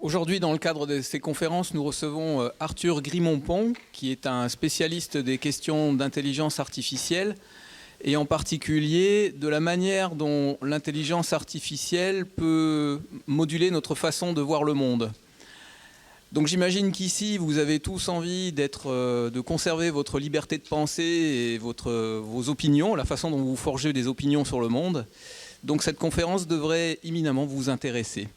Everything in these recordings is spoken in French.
Aujourd'hui, dans le cadre de ces conférences, nous recevons Arthur Grimont-Pont, qui est un spécialiste des questions d'intelligence artificielle, et en particulier de la manière dont l'intelligence artificielle peut moduler notre façon de voir le monde. Donc j'imagine qu'ici, vous avez tous envie de conserver votre liberté de penser et vos opinions, la façon dont vous forgez des opinions sur le monde. Donc cette conférence devrait éminemment vous intéresser.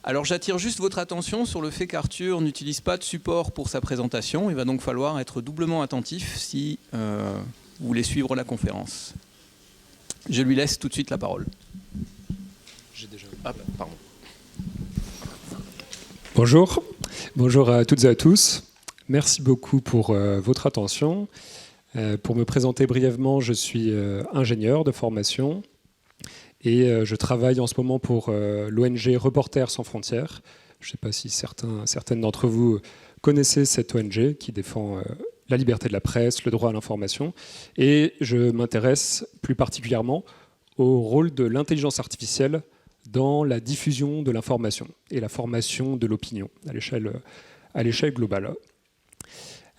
Alors j'attire juste votre attention sur le fait qu'Arthur n'utilise pas de support pour sa présentation. Il va donc falloir être doublement attentif si vous voulez suivre la conférence. Je lui laisse tout de suite la parole. Pardon. Bonjour à toutes et à tous. Merci beaucoup pour votre attention. Pour me présenter brièvement, je suis ingénieur de formation. Et je travaille en ce moment pour l'ONG Reporters sans frontières. Je ne sais pas si certaines d'entre vous connaissez cette ONG qui défend la liberté de la presse, le droit à l'information. Et je m'intéresse plus particulièrement au rôle de l'intelligence artificielle dans la diffusion de l'information et la formation de l'opinion à l'échelle globale.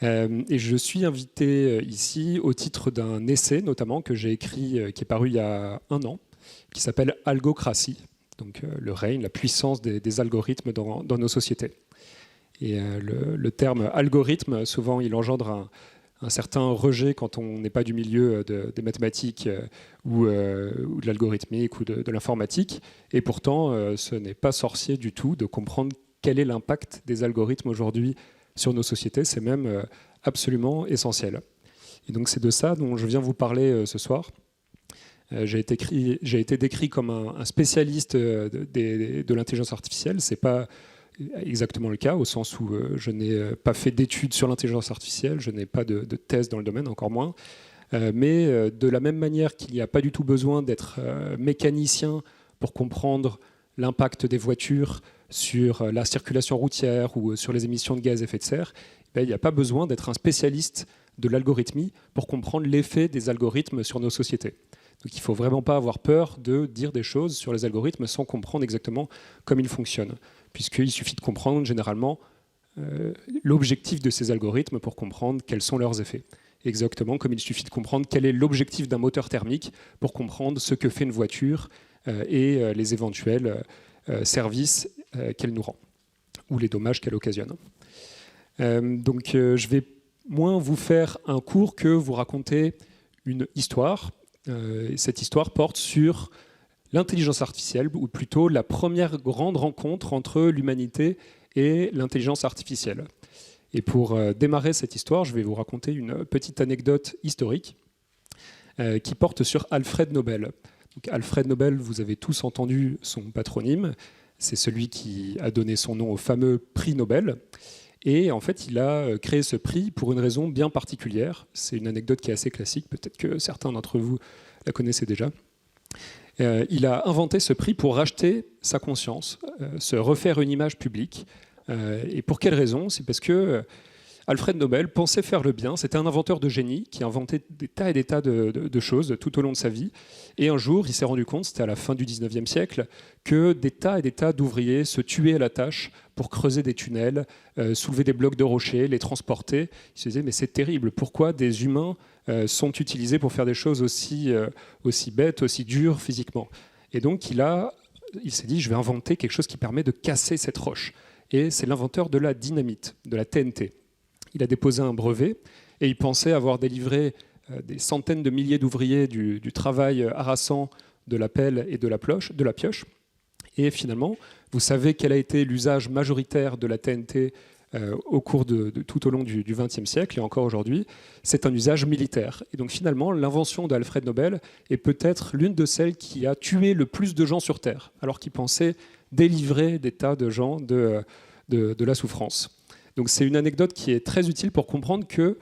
Et je suis invité ici au titre d'un essai notamment que j'ai écrit, qui est paru il y a 1 an, qui s'appelle Algocratie, donc le règne, la puissance des algorithmes dans nos sociétés. Et le terme algorithme, souvent, il engendre un certain rejet quand on n'est pas du milieu des mathématiques ou de l'algorithmique ou de l'informatique. Et pourtant, ce n'est pas sorcier du tout de comprendre quel est l'impact des algorithmes aujourd'hui sur nos sociétés. C'est même absolument essentiel. Et donc c'est de ça dont je viens vous parler ce soir. J'ai été décrit comme un spécialiste de l'intelligence artificielle. Ce n'est pas exactement le cas, au sens où je n'ai pas fait d'études sur l'intelligence artificielle, je n'ai pas de thèse dans le domaine, encore moins. Mais de la même manière qu'il n'y a pas du tout besoin d'être mécanicien pour comprendre l'impact des voitures sur la circulation routière ou sur les émissions de gaz à effet de serre, il n'y a pas besoin d'être un spécialiste de l'algorithmie pour comprendre l'effet des algorithmes sur nos sociétés. Donc il ne faut vraiment pas avoir peur de dire des choses sur les algorithmes sans comprendre exactement comment ils fonctionnent, puisqu'il suffit de comprendre généralement l'objectif de ces algorithmes pour comprendre quels sont leurs effets. Exactement comme il suffit de comprendre quel est l'objectif d'un moteur thermique pour comprendre ce que fait une voiture et les éventuels services qu'elle nous rend, ou les dommages qu'elle occasionne. Donc je vais moins vous faire un cours que vous raconter une histoire. Cette histoire porte sur l'intelligence artificielle, ou plutôt la première grande rencontre entre l'humanité et l'intelligence artificielle. Et pour démarrer cette histoire, je vais vous raconter une petite anecdote historique qui porte sur Alfred Nobel. Donc, Alfred Nobel, vous avez tous entendu son patronyme, c'est celui qui a donné son nom au fameux prix Nobel. Et en fait, il a créé ce prix pour une raison bien particulière. C'est une anecdote qui est assez classique, peut-être que certains d'entre vous la connaissez déjà. Il a inventé ce prix pour racheter sa conscience, se refaire une image publique. Et pour quelle raison ? C'est parce que Alfred Nobel pensait faire le bien. C'était un inventeur de génie qui inventait des tas et des tas de choses tout au long de sa vie. Et un jour, il s'est rendu compte, c'était à la fin du 19e siècle, que des tas et des tas d'ouvriers se tuaient à la tâche pour creuser des tunnels, soulever des blocs de rochers, les transporter. Il se disait, mais c'est terrible, pourquoi des humains sont utilisés pour faire des choses aussi bêtes, aussi dures physiquement ? Et donc, il s'est dit, je vais inventer quelque chose qui permet de casser cette roche. Et c'est l'inventeur de la dynamite, de la TNT. Il a déposé un brevet et il pensait avoir délivré des centaines de milliers d'ouvriers du travail harassant de la pelle et de la pioche. Et finalement, vous savez quel a été l'usage majoritaire de la TNT au cours tout au long du XXe siècle et encore aujourd'hui, c'est un usage militaire. Et donc finalement, l'invention d'Alfred Nobel est peut-être l'une de celles qui a tué le plus de gens sur Terre, alors qu'il pensait délivrer des tas de gens de la souffrance. Donc c'est une anecdote qui est très utile pour comprendre que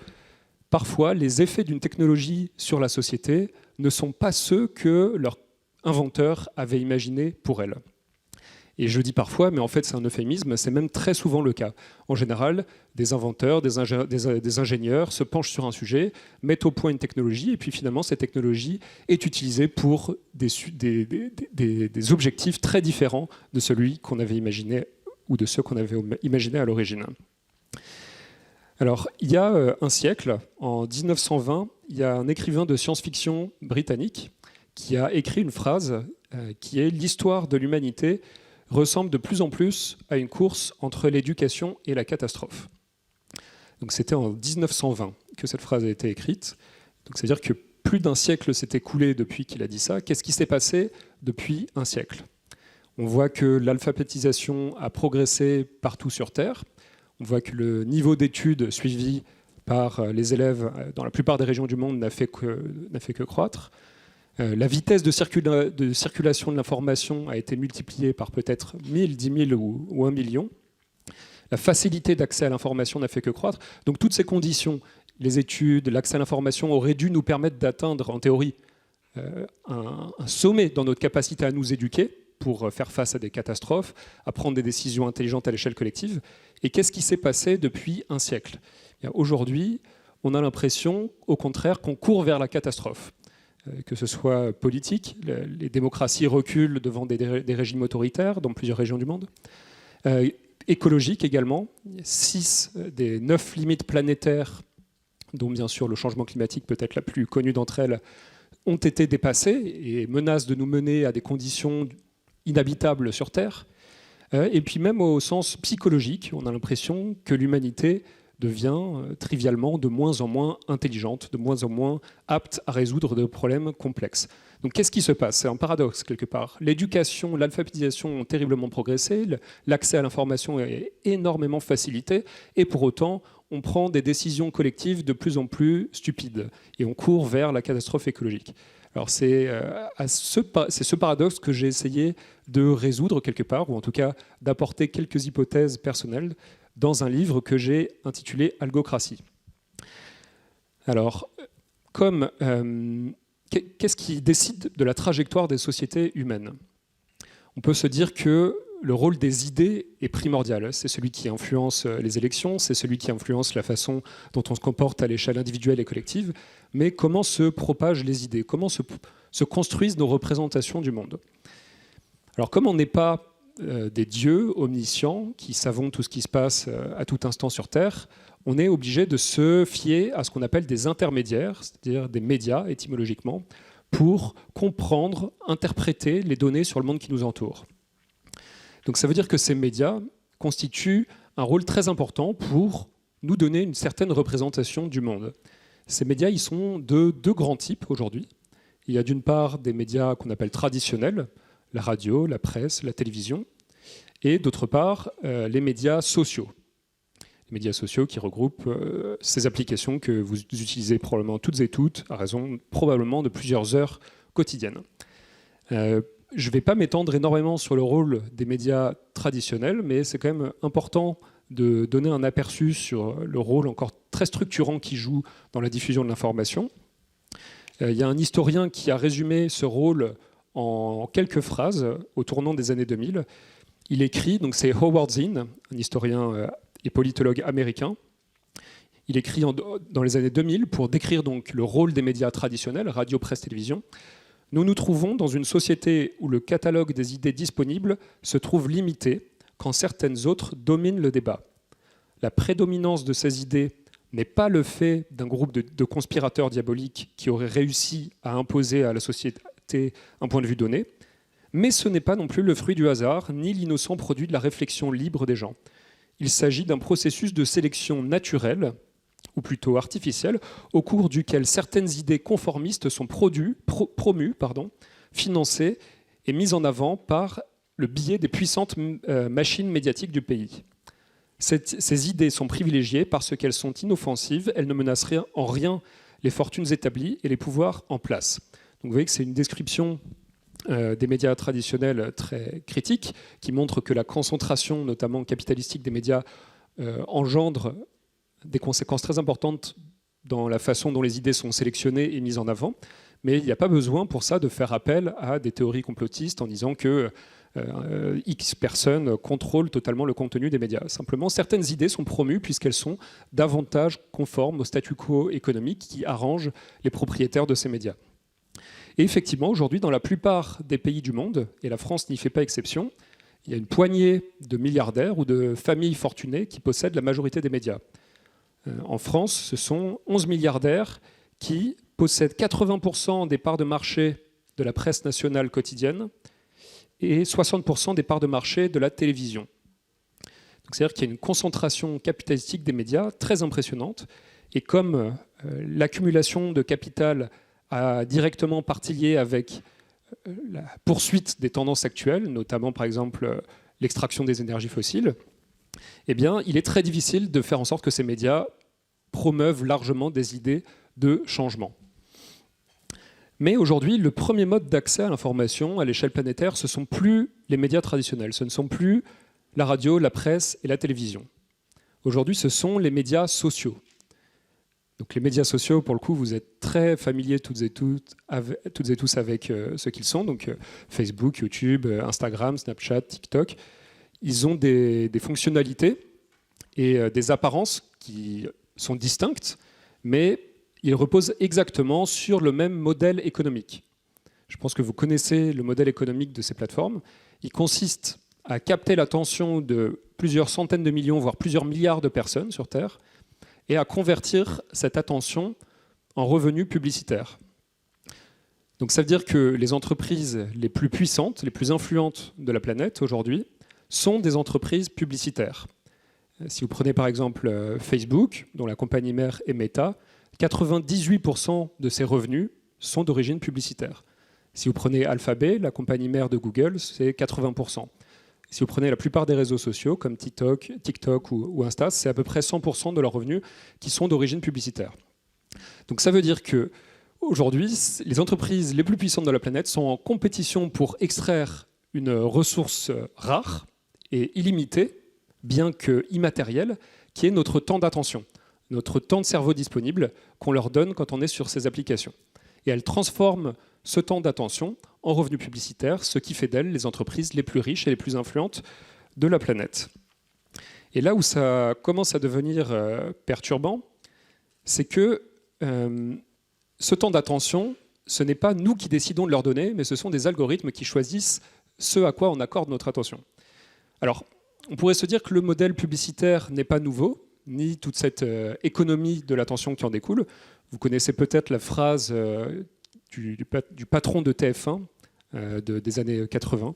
parfois les effets d'une technologie sur la société ne sont pas ceux que leur inventeur avait imaginés pour elle. Et je dis parfois, mais en fait c'est un euphémisme, c'est même très souvent le cas. En général, des inventeurs, des ingénieurs se penchent sur un sujet, mettent au point une technologie, et puis finalement cette technologie est utilisée pour des objectifs très différents de celui qu'on avait imaginé ou de ceux qu'on avait imaginés à l'origine. Alors, il y a un siècle, en 1920, il y a un écrivain de science-fiction britannique qui a écrit une phrase qui est « L'histoire de l'humanité ressemble de plus en plus à une course entre l'éducation et la catastrophe ». Donc c'était en 1920 que cette phrase a été écrite. Donc c'est-à-dire que plus d'un siècle s'est écoulé depuis qu'il a dit ça. Qu'est-ce qui s'est passé depuis un siècle ? On voit que l'alphabétisation a progressé partout sur Terre. On voit que le niveau d'études suivi par les élèves dans la plupart des régions du monde n'a fait que croître. La vitesse de circulation de l'information a été multipliée par peut-être 1000, 10 000 ou 1 million. La facilité d'accès à l'information n'a fait que croître. Donc toutes ces conditions, les études, l'accès à l'information, auraient dû nous permettre d'atteindre, en théorie, un sommet dans notre capacité à nous éduquer pour faire face à des catastrophes, à prendre des décisions intelligentes à l'échelle collective. Et qu'est-ce qui s'est passé depuis un siècle ? Aujourd'hui, on a l'impression, au contraire, qu'on court vers la catastrophe. Que ce soit politique, les démocraties reculent devant des régimes autoritaires dans plusieurs régions du monde. Écologique également, 6 des 9 limites planétaires, dont bien sûr le changement climatique peut être la plus connue d'entre elles, ont été dépassées et menacent de nous mener à des conditions inhabitables sur Terre. Et puis même au sens psychologique, on a l'impression que l'humanité devient trivialement de moins en moins intelligente, de moins en moins apte à résoudre des problèmes complexes. Donc qu'est-ce qui se passe ? C'est un paradoxe quelque part. L'éducation, l'alphabétisation ont terriblement progressé, l'accès à l'information est énormément facilité, et pour autant, on prend des décisions collectives de plus en plus stupides, et on court vers la catastrophe écologique. Alors c'est ce paradoxe que j'ai essayé de résoudre quelque part, ou en tout cas d'apporter quelques hypothèses personnelles dans un livre que j'ai intitulé « Algocratie ». Alors, qu'est-ce qui décide de la trajectoire des sociétés humaines ? On peut se dire que le rôle des idées est primordial. C'est celui qui influence les élections, c'est celui qui influence la façon dont on se comporte à l'échelle individuelle et collective. Mais comment se propagent les idées ? Comment se construisent nos représentations du monde ? Alors, comme on n'est pas des dieux omniscients qui savons tout ce qui se passe à tout instant sur Terre, on est obligé de se fier à ce qu'on appelle des intermédiaires, c'est-à-dire des médias étymologiquement, pour comprendre, interpréter les données sur le monde qui nous entoure. Donc ça veut dire que ces médias constituent un rôle très important pour nous donner une certaine représentation du monde. Ces médias, ils sont de 2 grands types aujourd'hui. Il y a d'une part des médias qu'on appelle traditionnels, la radio, la presse, la télévision, et d'autre part les médias sociaux. Les médias sociaux qui regroupent ces applications que vous utilisez probablement toutes et toutes, à raison probablement de plusieurs heures quotidiennes. Je ne vais pas m'étendre énormément sur le rôle des médias traditionnels, mais c'est quand même important de donner un aperçu sur le rôle encore très structurant qu'ils jouent dans la diffusion de l'information. Il y a un historien qui a résumé ce rôle en quelques phrases au tournant des années 2000. Il écrit, donc c'est Howard Zinn, un historien et politologue américain. Il écrit dans les années 2000 pour décrire donc le rôle des médias traditionnels, radio, presse, télévision. Nous nous trouvons dans une société où le catalogue des idées disponibles se trouve limité quand certaines autres dominent le débat. La prédominance de ces idées n'est pas le fait d'un groupe de conspirateurs diaboliques qui auraient réussi à imposer à la société un point de vue donné, mais ce n'est pas non plus le fruit du hasard, ni l'innocent produit de la réflexion libre des gens. Il s'agit d'un processus de sélection naturelle, ou plutôt artificielle, au cours duquel certaines idées conformistes sont promues, financées et mises en avant par le biais des puissantes machines médiatiques du pays. Ces idées sont privilégiées parce qu'elles sont inoffensives, elles ne menacent en rien les fortunes établies et les pouvoirs en place. Donc vous voyez que c'est une description des médias traditionnels très critique, qui montre que la concentration, notamment capitalistique des médias, engendre des conséquences très importantes dans la façon dont les idées sont sélectionnées et mises en avant. Mais il n'y a pas besoin pour ça de faire appel à des théories complotistes en disant que X personnes contrôlent totalement le contenu des médias. Simplement, certaines idées sont promues puisqu'elles sont davantage conformes au statu quo économique qui arrange les propriétaires de ces médias. Et effectivement, aujourd'hui, dans la plupart des pays du monde, et la France n'y fait pas exception, il y a une poignée de milliardaires ou de familles fortunées qui possèdent la majorité des médias. En France, ce sont 11 milliardaires qui possèdent 80% des parts de marché de la presse nationale quotidienne et 60% des parts de marché de la télévision. C'est-à-dire qu'il y a une concentration capitalistique des médias très impressionnante. Et comme l'accumulation de capital a directement partie liée avec la poursuite des tendances actuelles, notamment par exemple l'extraction des énergies fossiles, eh bien, il est très difficile de faire en sorte que ces médias promeuvent largement des idées de changement. Mais aujourd'hui, le premier mode d'accès à l'information à l'échelle planétaire, ce ne sont plus les médias traditionnels, ce ne sont plus la radio, la presse et la télévision. Aujourd'hui, ce sont les médias sociaux. Donc les médias sociaux, pour le coup, vous êtes très familiers toutes et tous avec ce qu'ils sont. Donc Facebook, YouTube, Instagram, Snapchat, TikTok. Ils ont des fonctionnalités et des apparences qui sont distinctes, mais ils reposent exactement sur le même modèle économique. Je pense que vous connaissez le modèle économique de ces plateformes. Il consiste à capter l'attention de plusieurs centaines de millions, voire plusieurs milliards de personnes sur Terre, et à convertir cette attention en revenus publicitaires. Donc ça veut dire que les entreprises les plus puissantes, les plus influentes de la planète aujourd'hui, sont des entreprises publicitaires. Si vous prenez par exemple Facebook, dont la compagnie mère est Meta, 98% de ses revenus sont d'origine publicitaire. Si vous prenez Alphabet, la compagnie mère de Google, c'est 80%. Si vous prenez la plupart des réseaux sociaux, comme TikTok ou Insta, c'est à peu près 100% de leurs revenus qui sont d'origine publicitaire. Donc ça veut dire qu'aujourd'hui, les entreprises les plus puissantes de la planète sont en compétition pour extraire une ressource rare et illimitée, bien que immatérielle, qui est notre temps d'attention, notre temps de cerveau disponible qu'on leur donne quand on est sur ces applications. Et elles transforment ce temps d'attention en revenus publicitaires, ce qui fait d'elles les entreprises les plus riches et les plus influentes de la planète. Et là où ça commence à devenir perturbant, c'est que ce temps d'attention, ce n'est pas nous qui décidons de leur donner, mais ce sont des algorithmes qui choisissent ce à quoi on accorde notre attention. Alors, on pourrait se dire que le modèle publicitaire n'est pas nouveau, ni toute cette économie de l'attention qui en découle. Vous connaissez peut-être la phrase du patron de TF1 des années 80,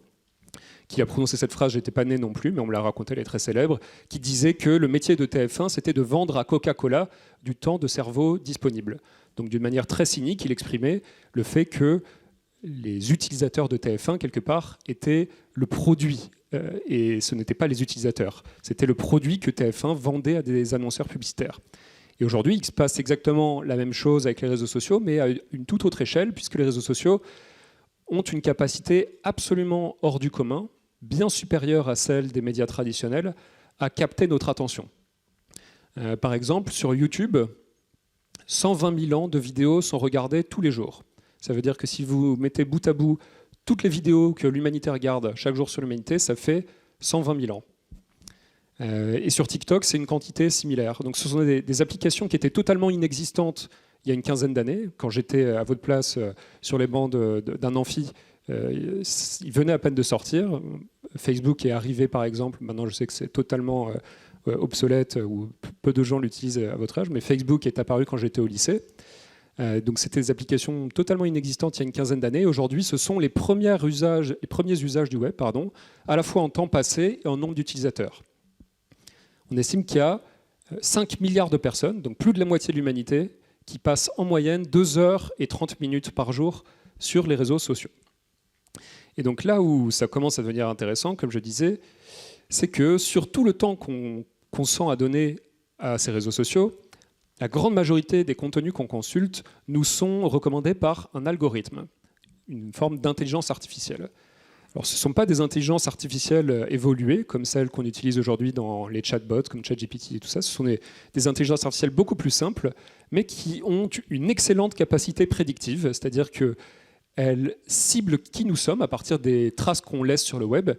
qui a prononcé cette phrase, j'étais pas né non plus, mais on me l'a raconté, elle est très célèbre, qui disait que le métier de TF1, c'était de vendre à Coca-Cola du temps de cerveau disponible. Donc d'une manière très cynique, il exprimait le fait que les utilisateurs de TF1, quelque part, étaient le produit, et ce n'étaient pas les utilisateurs. C'était le produit que TF1 vendait à des annonceurs publicitaires. Et aujourd'hui, il se passe exactement la même chose avec les réseaux sociaux, mais à une toute autre échelle, puisque les réseaux sociaux ont une capacité absolument hors du commun, bien supérieure à celle des médias traditionnels, à capter notre attention. Par exemple, sur YouTube, 120 000 ans de vidéos sont regardées tous les jours. Ça veut dire que si vous mettez bout à bout toutes les vidéos que l'humanité regarde chaque jour sur l'humanité, ça fait 120 000 ans. Et sur TikTok, c'est une quantité similaire. Donc ce sont des applications qui étaient totalement inexistantes il y a une quinzaine d'années. Quand j'étais à votre place sur les bancs d'un amphi, ils venaient à peine de sortir. Facebook est arrivé, par exemple. Maintenant, je sais que c'est totalement obsolète, ou peu de gens l'utilisent à votre âge, mais Facebook est apparu quand j'étais au lycée. Donc c'était des applications totalement inexistantes il y a une quinzaine d'années. Aujourd'hui, ce sont les premiers usages du web, à la fois en temps passé et en nombre d'utilisateurs. On estime qu'il y a 5 milliards de personnes, donc plus de la moitié de l'humanité, qui passent en moyenne 2 heures et 30 minutes par jour sur les réseaux sociaux. Et donc là où ça commence à devenir intéressant, comme je disais, c'est que sur tout le temps qu'on consent à donner à ces réseaux sociaux, la grande majorité des contenus qu'on consulte nous sont recommandés par un algorithme, une forme d'intelligence artificielle. Alors, ce ne sont pas des intelligences artificielles évoluées, comme celles qu'on utilise aujourd'hui dans les chatbots, comme ChatGPT et tout ça. Ce sont des intelligences artificielles beaucoup plus simples, mais qui ont une excellente capacité prédictive, c'est-à-dire qu'elles ciblent qui nous sommes à partir des traces qu'on laisse sur le web,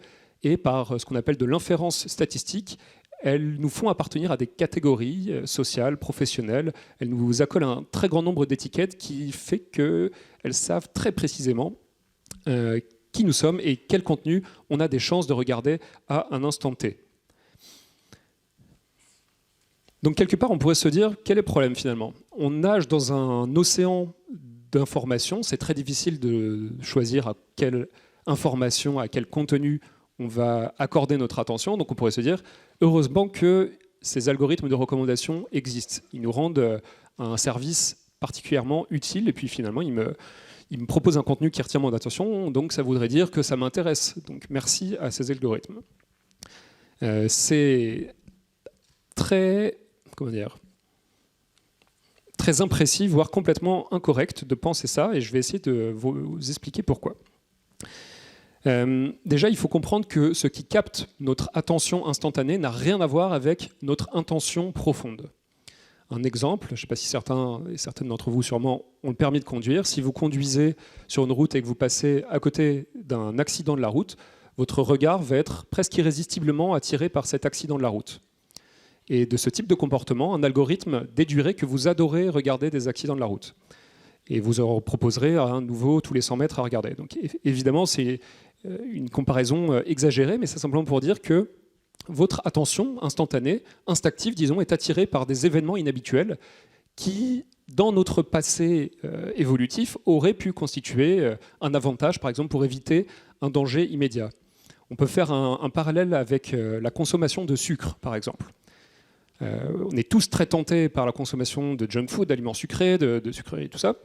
et par ce qu'on appelle de l'inférence statistique, elles nous font appartenir à des catégories sociales, professionnelles. Elles nous accolent un très grand nombre d'étiquettes qui fait qu'elles savent très précisément qui nous sommes et quel contenu on a des chances de regarder à un instant T. Donc quelque part, on pourrait se dire, quel est le problème finalement? On nage dans un océan d'informations, c'est très difficile de choisir à quelle information, à quel contenu on va accorder notre attention. Donc on pourrait se dire, heureusement que ces algorithmes de recommandation existent. Ils nous rendent un service particulièrement utile et puis finalement, ils me proposent un contenu qui retient mon attention, donc ça voudrait dire que ça m'intéresse. Donc merci à ces algorithmes. C'est très imprécis, voire complètement incorrect de penser ça, et je vais essayer de vous expliquer pourquoi. Déjà, il faut comprendre que ce qui capte notre attention instantanée n'a rien à voir avec notre intention profonde. Un exemple, je ne sais pas si certains et certaines d'entre vous sûrement ont le permis de conduire. Si vous conduisez sur une route et que vous passez à côté d'un accident de la route, votre regard va être presque irrésistiblement attiré par cet accident de la route. Et de ce type de comportement, un algorithme déduirait que vous adorez regarder des accidents de la route. Et vous en proposerez un nouveau tous les 100 mètres à regarder. Donc évidemment, c'est une comparaison exagérée, mais c'est simplement pour dire que votre attention instantanée, instinctive, disons, est attirée par des événements inhabituels qui, dans notre passé évolutif, auraient pu constituer un avantage, par exemple, pour éviter un danger immédiat. On peut faire un parallèle avec la consommation de sucre, par exemple. On est tous très tentés par la consommation de junk food, d'aliments sucrés, de sucreries et tout ça,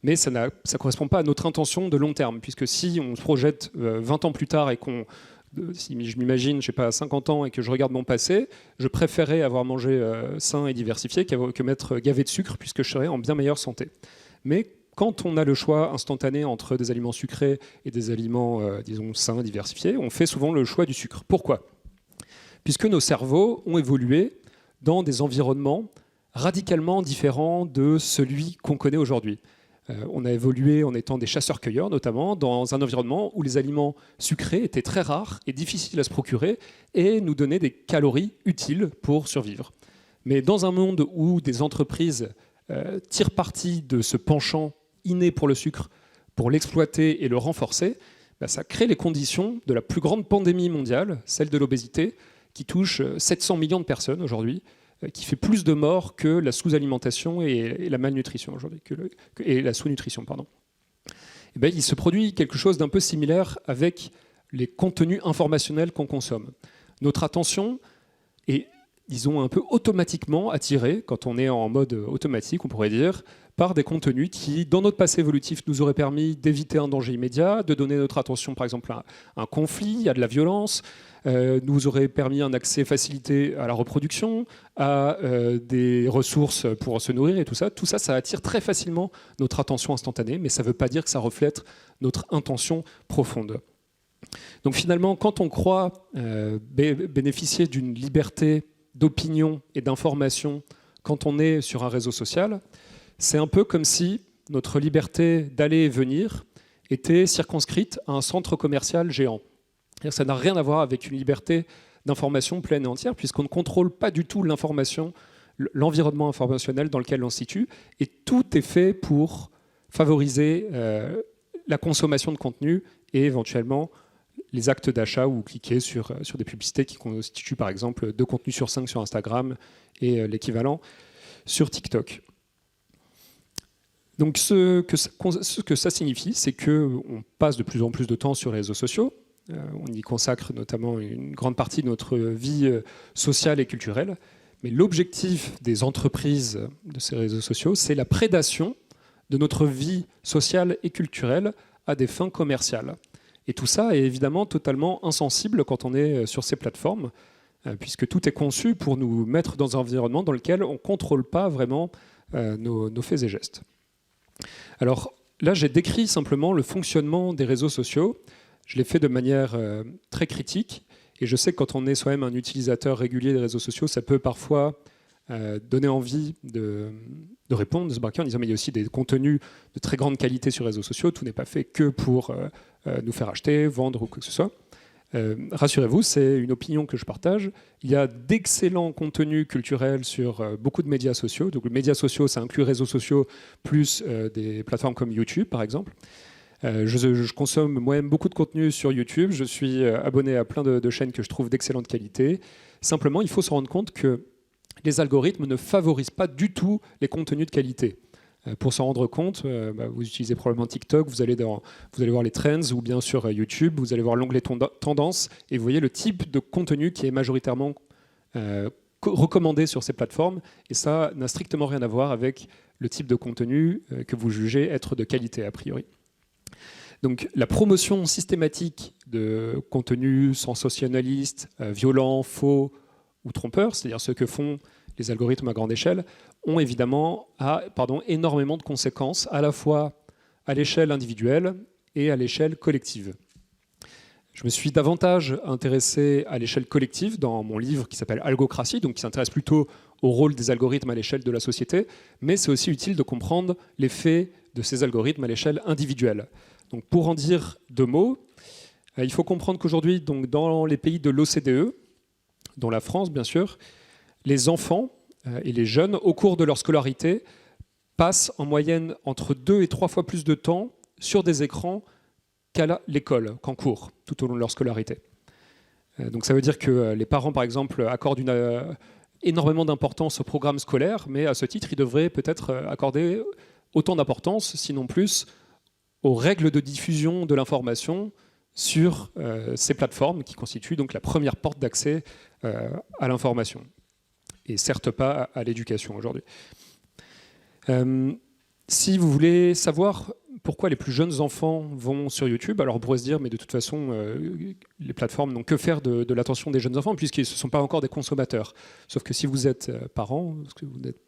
mais ça ne correspond pas à notre intention de long terme, puisque si on se projette 20 ans plus tard et si je m'imagine, je sais pas, 50 ans et que je regarde mon passé, je préférerais avoir mangé sain et diversifié que m'être gavé de sucre, puisque je serais en bien meilleure santé. Mais quand on a le choix instantané entre des aliments sucrés et des aliments, disons, sains, diversifiés, on fait souvent le choix du sucre. Pourquoi? Puisque nos cerveaux ont évolué dans des environnements radicalement différents de celui qu'on connaît aujourd'hui. On a évolué en étant des chasseurs-cueilleurs, notamment, dans un environnement où les aliments sucrés étaient très rares et difficiles à se procurer et nous donnaient des calories utiles pour survivre. Mais dans un monde où des entreprises tirent parti de ce penchant inné pour le sucre, pour l'exploiter et le renforcer, ça crée les conditions de la plus grande pandémie mondiale, celle de l'obésité, qui touche 700 millions de personnes aujourd'hui, qui fait plus de morts que la sous-alimentation et la malnutrition aujourd'hui, et la sous-nutrition, pardon. Et il se produit quelque chose d'un peu similaire avec les contenus informationnels qu'on consomme. Notre attention est, disons, un peu automatiquement attirée, quand on est en mode automatique, on pourrait dire, par des contenus qui, dans notre passé évolutif, nous auraient permis d'éviter un danger immédiat, de donner notre attention, par exemple, à un conflit, à de la violence, nous aurait permis un accès facilité à la reproduction, à des ressources pour se nourrir et tout ça. Tout ça, ça attire très facilement notre attention instantanée, mais ça ne veut pas dire que ça reflète notre intention profonde. Donc finalement, quand on croit bénéficier d'une liberté d'opinion et d'information quand on est sur un réseau social, c'est un peu comme si notre liberté d'aller et venir était circonscrite à un centre commercial géant. Ça n'a rien à voir avec une liberté d'information pleine et entière, puisqu'on ne contrôle pas du tout l'information, l'environnement informationnel dans lequel on se situe, et tout est fait pour favoriser la consommation de contenu et éventuellement les actes d'achat ou cliquer sur des publicités qui constituent par exemple 2 contenus sur 5 sur Instagram et l'équivalent sur TikTok. Donc ce que ça signifie, c'est qu'on passe de plus en plus de temps sur les réseaux sociaux. On y consacre notamment une grande partie de notre vie sociale et culturelle. Mais l'objectif des entreprises de ces réseaux sociaux, c'est la prédation de notre vie sociale et culturelle à des fins commerciales. Et tout ça est évidemment totalement insensible quand on est sur ces plateformes, puisque tout est conçu pour nous mettre dans un environnement dans lequel on ne contrôle pas vraiment nos faits et gestes. Alors là, j'ai décrit simplement le fonctionnement des réseaux sociaux. Je l'ai fait de manière très critique, et je sais que quand on est soi-même un utilisateur régulier des réseaux sociaux, ça peut parfois donner envie de répondre, de se braquer en disant mais il y a aussi des contenus de très grande qualité sur les réseaux sociaux, tout n'est pas fait que pour nous faire acheter, vendre ou quoi que ce soit. Rassurez-vous, c'est une opinion que je partage. Il y a d'excellents contenus culturels sur beaucoup de médias sociaux. Donc les médias sociaux, ça inclut réseaux sociaux plus des plateformes comme YouTube, par exemple. Je consomme moi-même beaucoup de contenu sur YouTube. Je suis abonné à plein de chaînes que je trouve d'excellente qualité. Simplement, il faut se rendre compte que les algorithmes ne favorisent pas du tout les contenus de qualité. Pour s'en rendre compte, vous utilisez probablement TikTok, vous allez voir les trends, ou bien sur YouTube, vous allez voir l'onglet tendance, et vous voyez le type de contenu qui est majoritairement recommandé sur ces plateformes. Et ça n'a strictement rien à voir avec le type de contenu que vous jugez être de qualité, a priori. Donc la promotion systématique de contenus sensationnalistes, violents, faux ou trompeurs, c'est-à-dire ce que font les algorithmes à grande échelle, ont évidemment énormément de conséquences, à la fois à l'échelle individuelle et à l'échelle collective. Je me suis davantage intéressé à l'échelle collective dans mon livre qui s'appelle Algocratie, donc qui s'intéresse plutôt au rôle des algorithmes à l'échelle de la société, mais c'est aussi utile de comprendre l'effet de ces algorithmes à l'échelle individuelle. Donc pour en dire deux mots, il faut comprendre qu'aujourd'hui, dans les pays de l'OCDE, dont la France bien sûr, les enfants et les jeunes, au cours de leur scolarité, passent en moyenne entre 2 et 3 fois plus de temps sur des écrans qu'à l'école, qu'en cours, tout au long de leur scolarité. Donc ça veut dire que les parents, par exemple, accordent énormément d'importance au programme scolaire, mais à ce titre, ils devraient peut-être accorder autant d'importance, sinon plus, aux règles de diffusion de l'information sur ces plateformes qui constituent donc la première porte d'accès à l'information, et certes pas à l'éducation aujourd'hui. Si vous voulez savoir pourquoi les plus jeunes enfants vont sur YouTube, alors on pourrait se dire, mais de toute façon, les plateformes n'ont que faire de l'attention des jeunes enfants, puisqu'ils ne sont pas encore des consommateurs. Sauf que si vous êtes parent, parce que vous n'êtes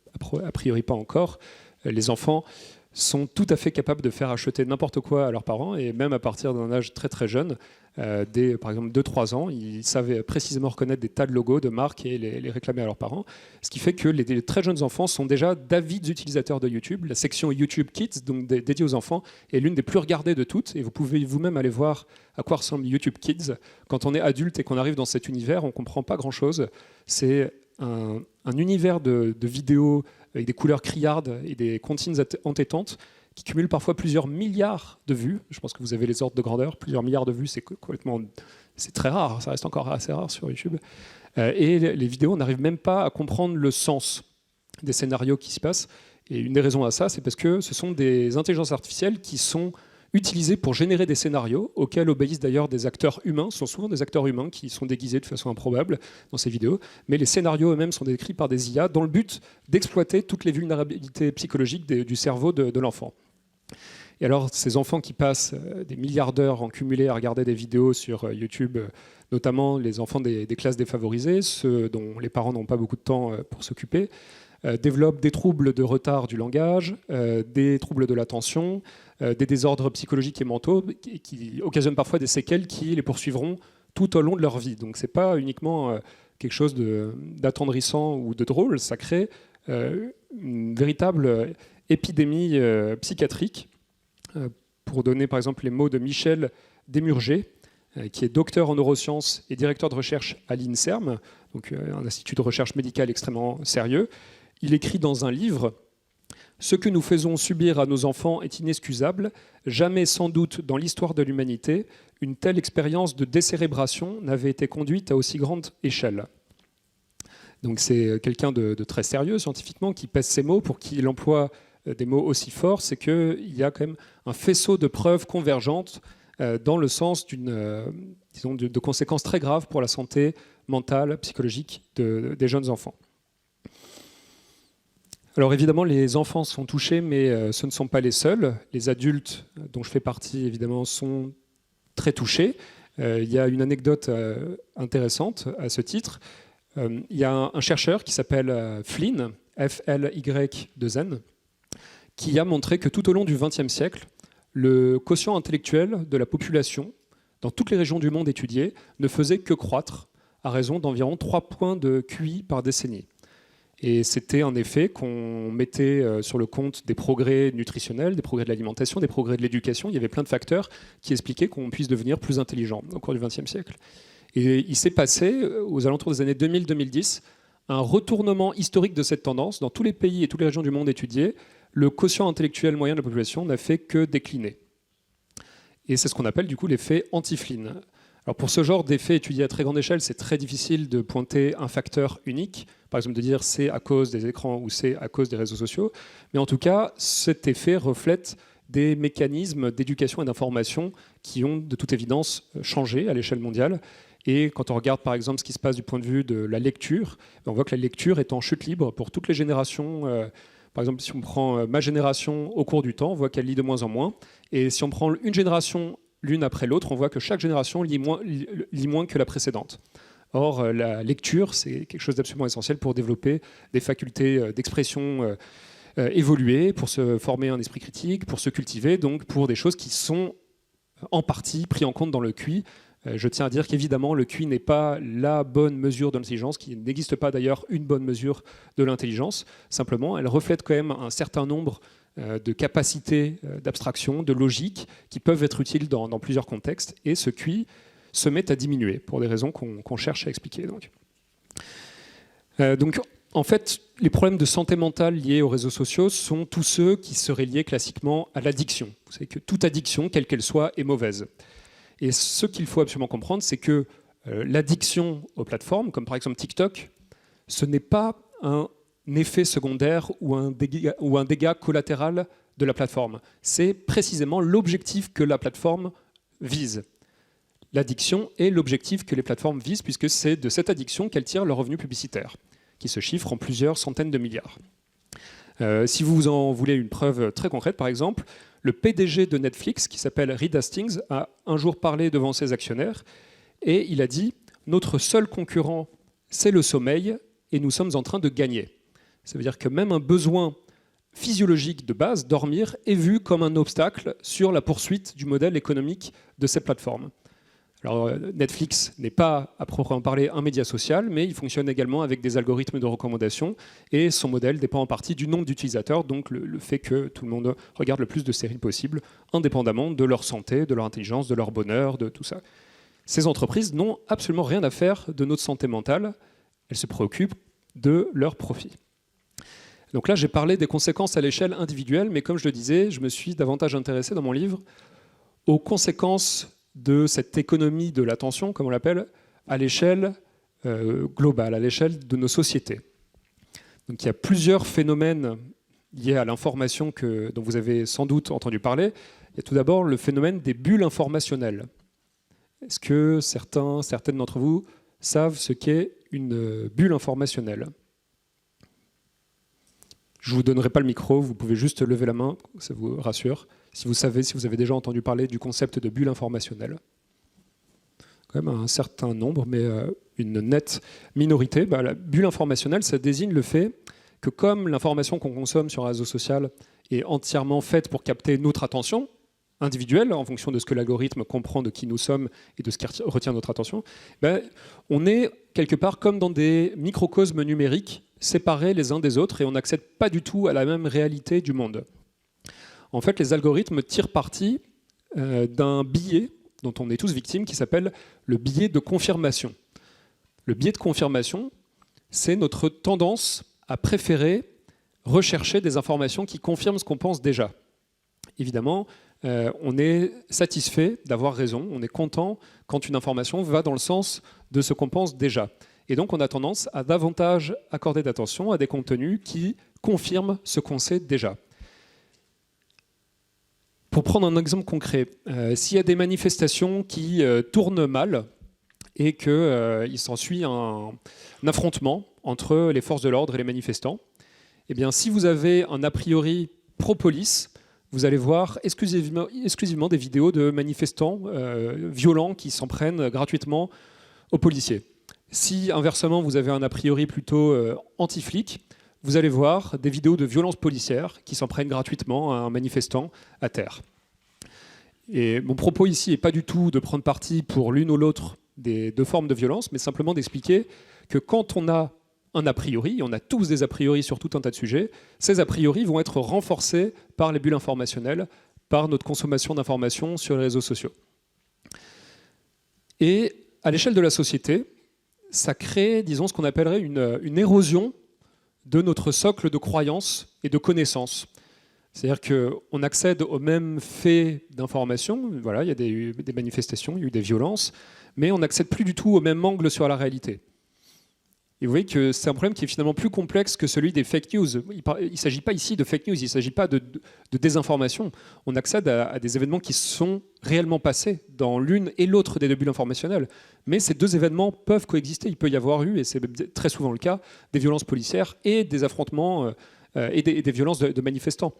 a priori pas encore, les enfants sont tout à fait capables de faire acheter n'importe quoi à leurs parents, et même à partir d'un âge très très jeune, dès par exemple 2-3 ans, ils savaient précisément reconnaître des tas de logos, de marques et les réclamer à leurs parents. Ce qui fait que les très jeunes enfants sont déjà d'avides utilisateurs de YouTube. La section YouTube Kids, donc dédiée aux enfants, est l'une des plus regardées de toutes, et vous pouvez vous-même aller voir à quoi ressemble YouTube Kids. Quand on est adulte et qu'on arrive dans cet univers, on ne comprend pas grand-chose. C'est un univers de vidéos avec des couleurs criardes et des comptines entêtantes qui cumulent parfois plusieurs milliards de vues. Je pense que vous avez les ordres de grandeur. Plusieurs milliards de vues, c'est très rare. Ça reste encore assez rare sur YouTube. Et les vidéos, on n'arrive même pas à comprendre le sens des scénarios qui s'y passent. Et une des raisons à ça, c'est parce que ce sont des intelligences artificielles qui sont utilisés pour générer des scénarios auxquels obéissent d'ailleurs des acteurs humains. Ce sont souvent des acteurs humains qui sont déguisés de façon improbable dans ces vidéos, mais les scénarios eux-mêmes sont décrits par des IA dans le but d'exploiter toutes les vulnérabilités psychologiques du cerveau de l'enfant. Et alors ces enfants qui passent des milliards d'heures en cumulé à regarder des vidéos sur YouTube, notamment les enfants des classes défavorisées, ceux dont les parents n'ont pas beaucoup de temps pour s'occuper, développent des troubles de retard du langage, des troubles de l'attention, des désordres psychologiques et mentaux qui occasionnent parfois des séquelles qui les poursuivront tout au long de leur vie. Donc ce n'est pas uniquement quelque chose d'attendrissant ou de drôle, ça crée une véritable épidémie psychiatrique. Pour donner par exemple les mots de Michel Desmurger, qui est docteur en neurosciences et directeur de recherche à l'INSERM, donc un institut de recherche médicale extrêmement sérieux. Il écrit dans un livre « Ce que nous faisons subir à nos enfants est inexcusable. Jamais sans doute dans l'histoire de l'humanité, une telle expérience de décérébration n'avait été conduite à aussi grande échelle. » Donc c'est quelqu'un de très sérieux scientifiquement qui pèse ses mots pour qu'il emploie des mots aussi forts. C'est qu'il y a quand même un faisceau de preuves convergentes dans le sens de conséquences très graves pour la santé mentale, psychologique des jeunes enfants. Alors évidemment, les enfants sont touchés, mais ce ne sont pas les seuls. Les adultes, dont je fais partie évidemment, sont très touchés. Il y a une anecdote intéressante à ce titre. Il y a un chercheur qui s'appelle Flynn, F-L-Y-2-N, qui a montré que tout au long du XXe siècle, le quotient intellectuel de la population, dans toutes les régions du monde étudiées, ne faisait que croître à raison d'environ 3 points de QI par décennie. Et c'était un effet qu'on mettait sur le compte des progrès nutritionnels, des progrès de l'alimentation, des progrès de l'éducation. Il y avait plein de facteurs qui expliquaient qu'on puisse devenir plus intelligent au cours du XXe siècle. Et il s'est passé, aux alentours des années 2000-2010, un retournement historique de cette tendance. Dans tous les pays et toutes les régions du monde étudiées, le quotient intellectuel moyen de la population n'a fait que décliner. Et c'est ce qu'on appelle du coup l'effet anti-Flynn. Alors pour ce genre d'effet étudié à très grande échelle, c'est très difficile de pointer un facteur unique, par exemple de dire c'est à cause des écrans ou c'est à cause des réseaux sociaux, mais en tout cas cet effet reflète des mécanismes d'éducation et d'information qui ont de toute évidence changé à l'échelle mondiale. Et quand on regarde par exemple ce qui se passe du point de vue de la lecture, on voit que la lecture est en chute libre pour toutes les générations. Par exemple, si on prend ma génération au cours du temps, on voit qu'elle lit de moins en moins. Et si on prend une génération l'une après l'autre, on voit que chaque génération lit moins que la précédente. Or, la lecture, c'est quelque chose d'absolument essentiel pour développer des facultés d'expression évoluées, pour se former un esprit critique, pour se cultiver, donc pour des choses qui sont en partie prises en compte dans le QI. Je tiens à dire qu'évidemment, le QI n'est pas la bonne mesure de l'intelligence, qu'il n'existe pas d'ailleurs une bonne mesure de l'intelligence. Simplement, elle reflète quand même un certain nombre de capacités d'abstraction, de logique, qui peuvent être utiles dans plusieurs contextes. Et ce QI se met à diminuer pour des raisons qu'on cherche à expliquer. Donc, en fait, les problèmes de santé mentale liés aux réseaux sociaux sont tous ceux qui seraient liés classiquement à l'addiction. Vous savez que toute addiction, quelle qu'elle soit, est mauvaise. Et ce qu'il faut absolument comprendre, c'est que l'addiction aux plateformes, comme par exemple TikTok, ce n'est pas un effet secondaire ou un dégât collatéral de la plateforme. C'est précisément l'objectif que la plateforme vise. L'addiction est l'objectif que les plateformes visent, puisque c'est de cette addiction qu'elles tirent leurs revenus publicitaires, qui se chiffrent en plusieurs centaines de milliards. Si vous en voulez une preuve très concrète, par exemple, le PDG de Netflix, qui s'appelle Reed Hastings, a un jour parlé devant ses actionnaires et il a dit « Notre seul concurrent, c'est le sommeil et nous sommes en train de gagner ». Ça veut dire que même un besoin physiologique de base, dormir, est vu comme un obstacle sur la poursuite du modèle économique de ces plateformes. Alors Netflix n'est pas, à proprement parler, un média social, mais il fonctionne également avec des algorithmes de recommandation et son modèle dépend en partie du nombre d'utilisateurs, donc le fait que tout le monde regarde le plus de séries possible, indépendamment de leur santé, de leur intelligence, de leur bonheur, de tout ça. Ces entreprises n'ont absolument rien à faire de notre santé mentale, elles se préoccupent de leur profit. Donc là, j'ai parlé des conséquences à l'échelle individuelle, mais comme je le disais, je me suis davantage intéressé dans mon livre aux conséquences de cette économie de l'attention, comme on l'appelle, à l'échelle globale, à l'échelle de nos sociétés. Donc il y a plusieurs phénomènes liés à l'information dont vous avez sans doute entendu parler. Il y a tout d'abord le phénomène des bulles informationnelles. Est-ce que certaines d'entre vous savent ce qu'est une bulle informationnelle ? Je ne vous donnerai pas le micro, vous pouvez juste lever la main, ça vous rassure, si vous avez déjà entendu parler du concept de bulle informationnelle. Quand même un certain nombre, mais une nette minorité. La bulle informationnelle, ça désigne le fait que comme l'information qu'on consomme sur un réseau social est entièrement faite pour capter notre attention individuelle, en fonction de ce que l'algorithme comprend de qui nous sommes et de ce qui retient notre attention, on est quelque part comme dans des microcosmes numériques séparés les uns des autres et on n'accède pas du tout à la même réalité du monde. En fait, les algorithmes tirent parti d'un biais dont on est tous victimes qui s'appelle le biais de confirmation. Le biais de confirmation, c'est notre tendance à préférer rechercher des informations qui confirment ce qu'on pense déjà. Évidemment, on est satisfait d'avoir raison, on est content quand une information va dans le sens de ce qu'on pense déjà. Et donc on a tendance à davantage accorder d'attention à des contenus qui confirment ce qu'on sait déjà. Pour prendre un exemple concret, s'il y a des manifestations qui tournent mal et qu'il s'ensuit un affrontement entre les forces de l'ordre et les manifestants, eh bien, si vous avez un a priori pro-police, vous allez voir exclusivement des vidéos de manifestants violents qui s'en prennent gratuitement aux policiers. Si inversement vous avez un a priori plutôt anti-flic, vous allez voir des vidéos de violences policières qui s'en prennent gratuitement à un manifestant à terre. Et mon propos ici n'est pas du tout de prendre parti pour l'une ou l'autre des deux formes de violence, mais simplement d'expliquer que quand on a un a priori, on a tous des a priori sur tout un tas de sujets, ces a priori vont être renforcés par les bulles informationnelles, par notre consommation d'informations sur les réseaux sociaux. Et à l'échelle de la société, ça crée, disons, ce qu'on appellerait une érosion de notre socle de croyances et de connaissances. C'est-à-dire qu'on accède aux mêmes faits d'information. Voilà, il y a des manifestations, il y a eu des violences, mais on n'accède plus du tout au même angle sur la réalité. Et vous voyez que c'est un problème qui est finalement plus complexe que celui des fake news. Il ne s'agit pas ici de fake news, il ne s'agit pas de désinformation. On accède à des événements qui sont réellement passés dans l'une et l'autre des deux bulles informationnelles. Mais ces deux événements peuvent coexister. Il peut y avoir eu, et c'est très souvent le cas, des violences policières et des affrontements et des violences de manifestants.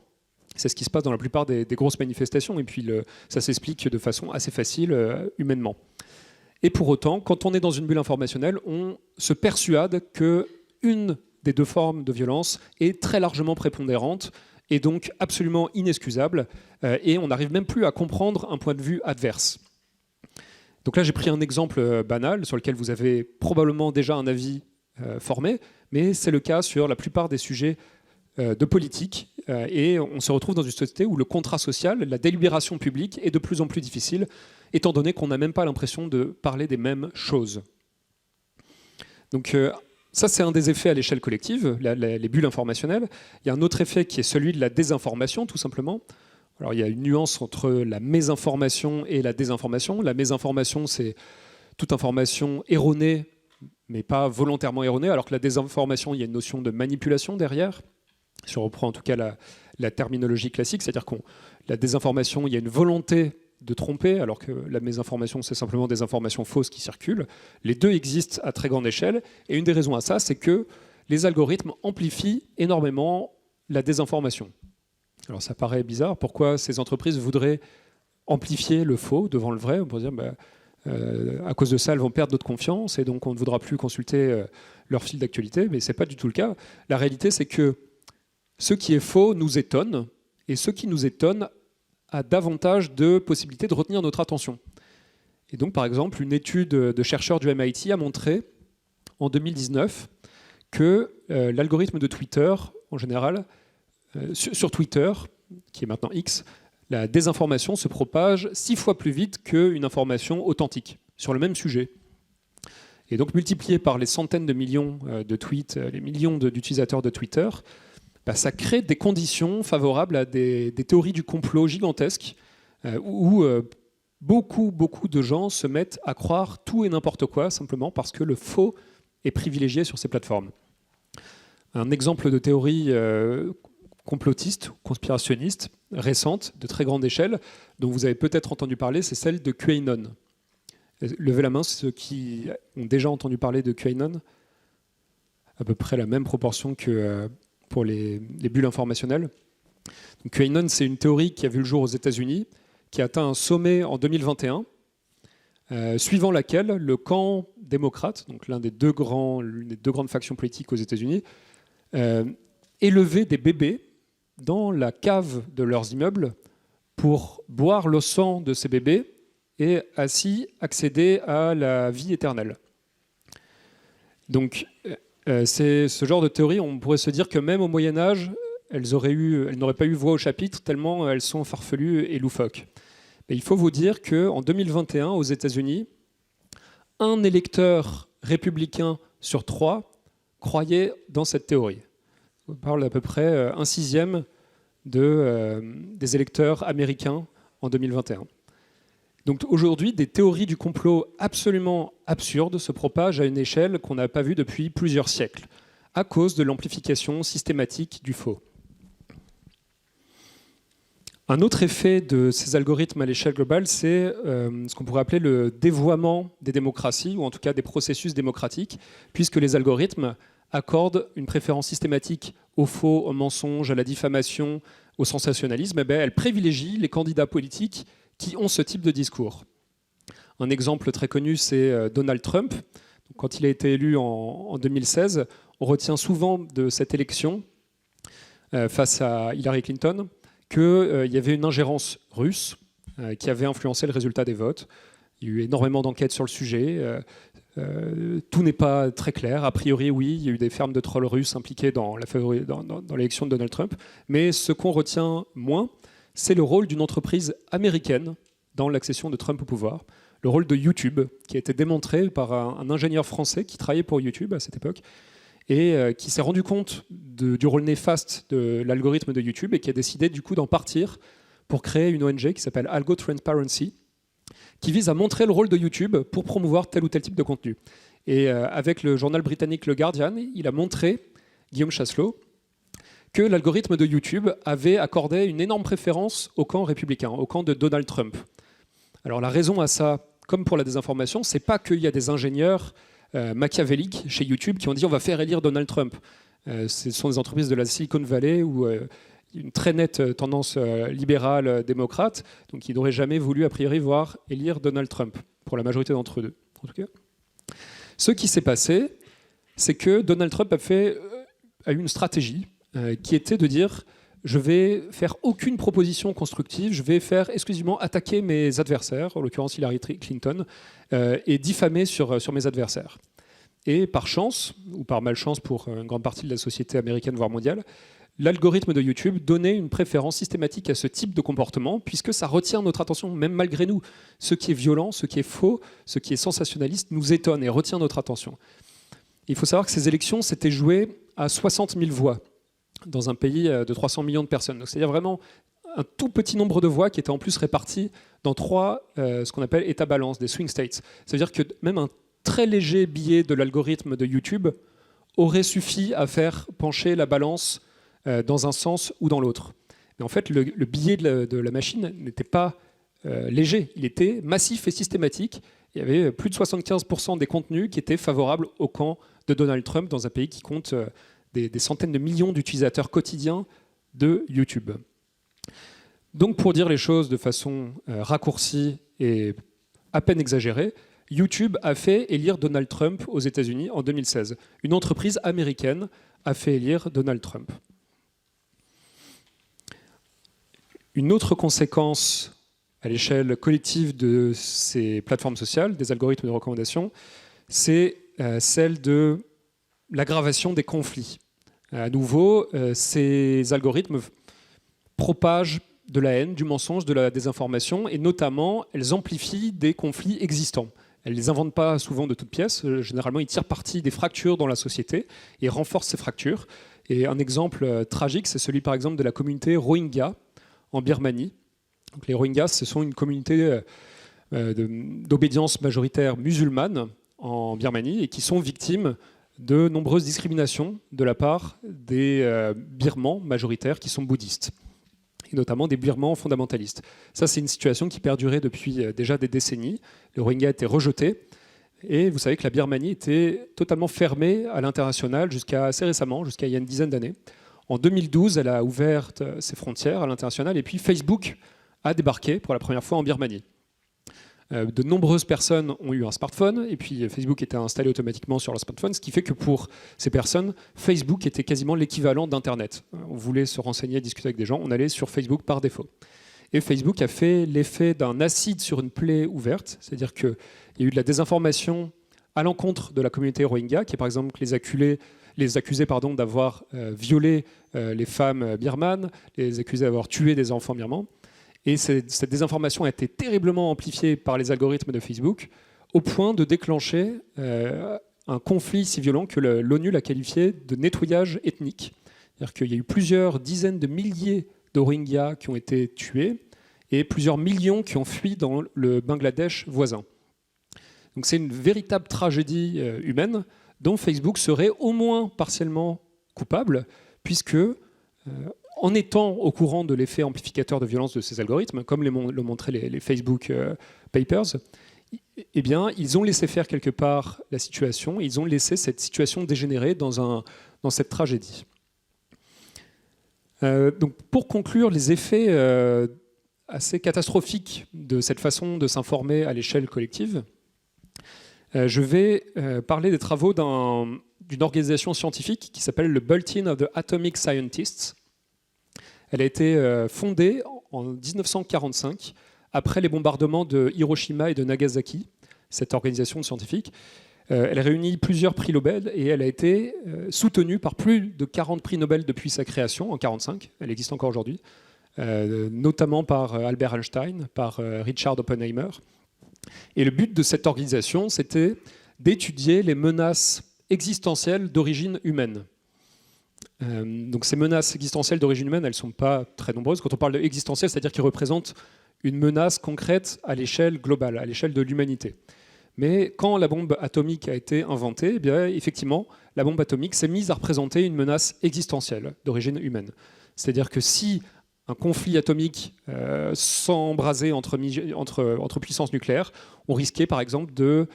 C'est ce qui se passe dans la plupart des grosses manifestations. Et puis ça s'explique de façon assez facile humainement. Et pour autant, quand on est dans une bulle informationnelle, on se persuade qu'une des deux formes de violence est très largement prépondérante et donc absolument inexcusable, et on n'arrive même plus à comprendre un point de vue adverse. Donc là, j'ai pris un exemple banal sur lequel vous avez probablement déjà un avis formé, mais c'est le cas sur la plupart des sujets de politique, et on se retrouve dans une société où le contrat social, la délibération publique est de plus en plus difficile, étant donné qu'on n'a même pas l'impression de parler des mêmes choses. Donc ça, c'est un des effets à l'échelle collective, les bulles informationnelles. Il y a un autre effet qui est celui de la désinformation, tout simplement. Alors il y a une nuance entre la mésinformation et la désinformation. La mésinformation, c'est toute information erronée, mais pas volontairement erronée, alors que la désinformation, il y a une notion de manipulation derrière. Si on reprend en tout cas la terminologie classique, c'est-à-dire que la désinformation, il y a une volonté de tromper, alors que la mésinformation, c'est simplement des informations fausses qui circulent. Les deux existent à très grande échelle, et une des raisons à ça, c'est que les algorithmes amplifient énormément la désinformation. Alors ça paraît bizarre, pourquoi ces entreprises voudraient amplifier le faux devant le vrai? On pourrait dire, à cause de ça, elles vont perdre notre confiance, et donc on ne voudra plus consulter leur fil d'actualité, mais ce n'est pas du tout le cas. La réalité, c'est que ce qui est faux nous étonne, et ce qui nous étonne a davantage de possibilités de retenir notre attention. Et donc, par exemple, une étude de chercheurs du MIT a montré, en 2019, que l'algorithme de Twitter, en général, sur Twitter, qui est maintenant X, la désinformation se propage 6 fois plus vite qu'une information authentique, sur le même sujet. Et donc, multiplié par les centaines de millions de tweets, les millions d'utilisateurs de Twitter, ça crée des conditions favorables à des théories du complot gigantesques où beaucoup de gens se mettent à croire tout et n'importe quoi simplement parce que le faux est privilégié sur ces plateformes. Un exemple de théorie complotiste, conspirationniste, récente, de très grande échelle, dont vous avez peut-être entendu parler, c'est celle de QAnon. Levez la main ceux qui ont déjà entendu parler de QAnon. À peu près la même proportion que pour les bulles informationnelles. Donc, QAnon, c'est une théorie qui a vu le jour aux États-Unis, qui a atteint un sommet en 2021, suivant laquelle le camp démocrate, donc l'une des deux grandes factions politiques aux États-Unis, élevait des bébés dans la cave de leurs immeubles pour boire le sang de ces bébés et ainsi accéder à la vie éternelle. Donc, c'est ce genre de théorie, on pourrait se dire que même au Moyen-Âge, elles n'auraient pas eu voix au chapitre tellement elles sont farfelues et loufoques. Mais il faut vous dire qu'en 2021, aux États-Unis, un électeur républicain sur 3 croyait dans cette théorie. On parle d'à peu près 1/6 des électeurs américains en 2021. Donc aujourd'hui, des théories du complot absolument absurdes se propagent à une échelle qu'on n'a pas vue depuis plusieurs siècles, à cause de l'amplification systématique du faux. Un autre effet de ces algorithmes à l'échelle globale, c'est ce qu'on pourrait appeler le dévoiement des démocraties, ou en tout cas des processus démocratiques, puisque les algorithmes accordent une préférence systématique au faux, au mensonge, à la diffamation, au sensationnalisme. Elles privilégient les candidats politiques qui ont ce type de discours. Un exemple très connu, c'est Donald Trump. Quand il a été élu en 2016, on retient souvent de cette élection, face à Hillary Clinton, qu'il y avait une ingérence russe qui avait influencé le résultat des votes. Il y a eu énormément d'enquêtes sur le sujet. Tout n'est pas très clair. A priori, oui, il y a eu des fermes de trolls russes impliquées dans l'élection de Donald Trump. Mais ce qu'on retient moins, c'est le rôle d'une entreprise américaine dans l'accession de Trump au pouvoir, le rôle de YouTube, qui a été démontré par un ingénieur français qui travaillait pour YouTube à cette époque, et qui s'est rendu compte du rôle néfaste de l'algorithme de YouTube et qui a décidé du coup d'en partir pour créer une ONG qui s'appelle Algo Transparency, qui vise à montrer le rôle de YouTube pour promouvoir tel ou tel type de contenu. Et avec le journal britannique Le Guardian, il a montré, Guillaume Chasselot, que l'algorithme de YouTube avait accordé une énorme préférence au camp républicain, au camp de Donald Trump. Alors la raison à ça, comme pour la désinformation, c'est pas qu'il y a des ingénieurs machiavéliques chez YouTube qui ont dit on va faire élire Donald Trump. Ce sont des entreprises de la Silicon Valley où une très nette tendance libérale démocrate, donc ils n'auraient jamais voulu a priori voir élire Donald Trump, pour la majorité d'entre eux en tout cas. Ce qui s'est passé, c'est que Donald Trump a eu une stratégie qui était de dire je vais faire aucune proposition constructive, je vais faire exclusivement attaquer mes adversaires, en l'occurrence Hillary Clinton, et diffamer sur mes adversaires. Et par chance, ou par malchance pour une grande partie de la société américaine, voire mondiale, l'algorithme de YouTube donnait une préférence systématique à ce type de comportement, puisque ça retient notre attention, même malgré nous. Ce qui est violent, ce qui est faux, ce qui est sensationnaliste nous étonne et retient notre attention. Il faut savoir que ces élections s'étaient jouées à 60 000 voix dans un pays de 300 millions de personnes. C'est-à-dire vraiment un tout petit nombre de voix qui étaient en plus réparties dans 3, ce qu'on appelle états balance, des swing states. C'est-à-dire que même un très léger biais de l'algorithme de YouTube aurait suffi à faire pencher la balance dans un sens ou dans l'autre. Mais en fait, le biais de la machine n'était pas léger, il était massif et systématique. Il y avait plus de 75% des contenus qui étaient favorables au camp de Donald Trump dans un pays qui compte des centaines de millions d'utilisateurs quotidiens de YouTube. Donc pour dire les choses de façon raccourcie et à peine exagérée, YouTube a fait élire Donald Trump aux États-Unis en 2016. Une entreprise américaine a fait élire Donald Trump. Une autre conséquence à l'échelle collective de ces plateformes sociales, des algorithmes de recommandation, c'est celle de l'aggravation des conflits. À nouveau, ces algorithmes propagent de la haine, du mensonge, de la désinformation, et notamment, elles amplifient des conflits existants. Elles ne les inventent pas souvent de toutes pièces. Généralement, ils tirent parti des fractures dans la société et renforcent ces fractures. Et un exemple tragique, c'est celui, par exemple, de la communauté Rohingya en Birmanie. Donc, les Rohingyas, ce sont une communauté d'obédience majoritaire musulmane en Birmanie et qui sont victimes de nombreuses discriminations de la part des Birmans majoritaires qui sont bouddhistes, et notamment des Birmans fondamentalistes. Ça, c'est une situation qui perdurait depuis déjà des décennies. Le Rohingya était rejeté, et vous savez que la Birmanie était totalement fermée à l'international jusqu'à assez récemment, jusqu'à il y a une dizaine d'années. En 2012, elle a ouvert ses frontières à l'international, et puis Facebook a débarqué pour la première fois en Birmanie. De nombreuses personnes ont eu un smartphone, et puis Facebook était installé automatiquement sur leur smartphone, ce qui fait que pour ces personnes, Facebook était quasiment l'équivalent d'Internet. On voulait se renseigner, discuter avec des gens, on allait sur Facebook par défaut. Et Facebook a fait l'effet d'un acide sur une plaie ouverte, c'est-à-dire qu'il y a eu de la désinformation à l'encontre de la communauté Rohingya, qui est par exemple les accusés d'avoir violé les femmes birmanes, les accusés d'avoir tué des enfants birmans. Et cette désinformation a été terriblement amplifiée par les algorithmes de Facebook, au point de déclencher un conflit si violent que l'ONU l'a qualifié de nettoyage ethnique. C'est-à-dire qu'il y a eu plusieurs dizaines de milliers de Rohingyas qui ont été tués et plusieurs millions qui ont fui dans le Bangladesh voisin. Donc c'est une véritable tragédie humaine dont Facebook serait au moins partiellement coupable, puisque en étant au courant de l'effet amplificateur de violence de ces algorithmes, comme le montraient les Facebook Papers, eh bien, ils ont laissé faire quelque part la situation, ils ont laissé cette situation dégénérer dans cette tragédie. Donc, pour conclure, les effets assez catastrophiques de cette façon de s'informer à l'échelle collective, je vais parler des travaux d'une organisation scientifique qui s'appelle le Bulletin of the Atomic Scientists. Elle a été fondée en 1945, après les bombardements de Hiroshima et de Nagasaki, cette organisation scientifique. Elle réunit plusieurs prix Nobel et elle a été soutenue par plus de 40 prix Nobel depuis sa création, en 1945. Elle existe encore aujourd'hui, notamment par Albert Einstein, par Richard Oppenheimer. Et le but de cette organisation, c'était d'étudier les menaces existentielles d'origine humaine. Donc ces menaces existentielles d'origine humaine, elles ne sont pas très nombreuses. Quand on parle d'existentielles, c'est-à-dire qu'elles représentent une menace concrète à l'échelle globale, à l'échelle de l'humanité. Mais quand la bombe atomique a été inventée, eh bien, effectivement, la bombe atomique s'est mise à représenter une menace existentielle d'origine humaine. C'est-à-dire que si un conflit atomique s'embrasait entre puissances nucléaires, on risquait par exemple de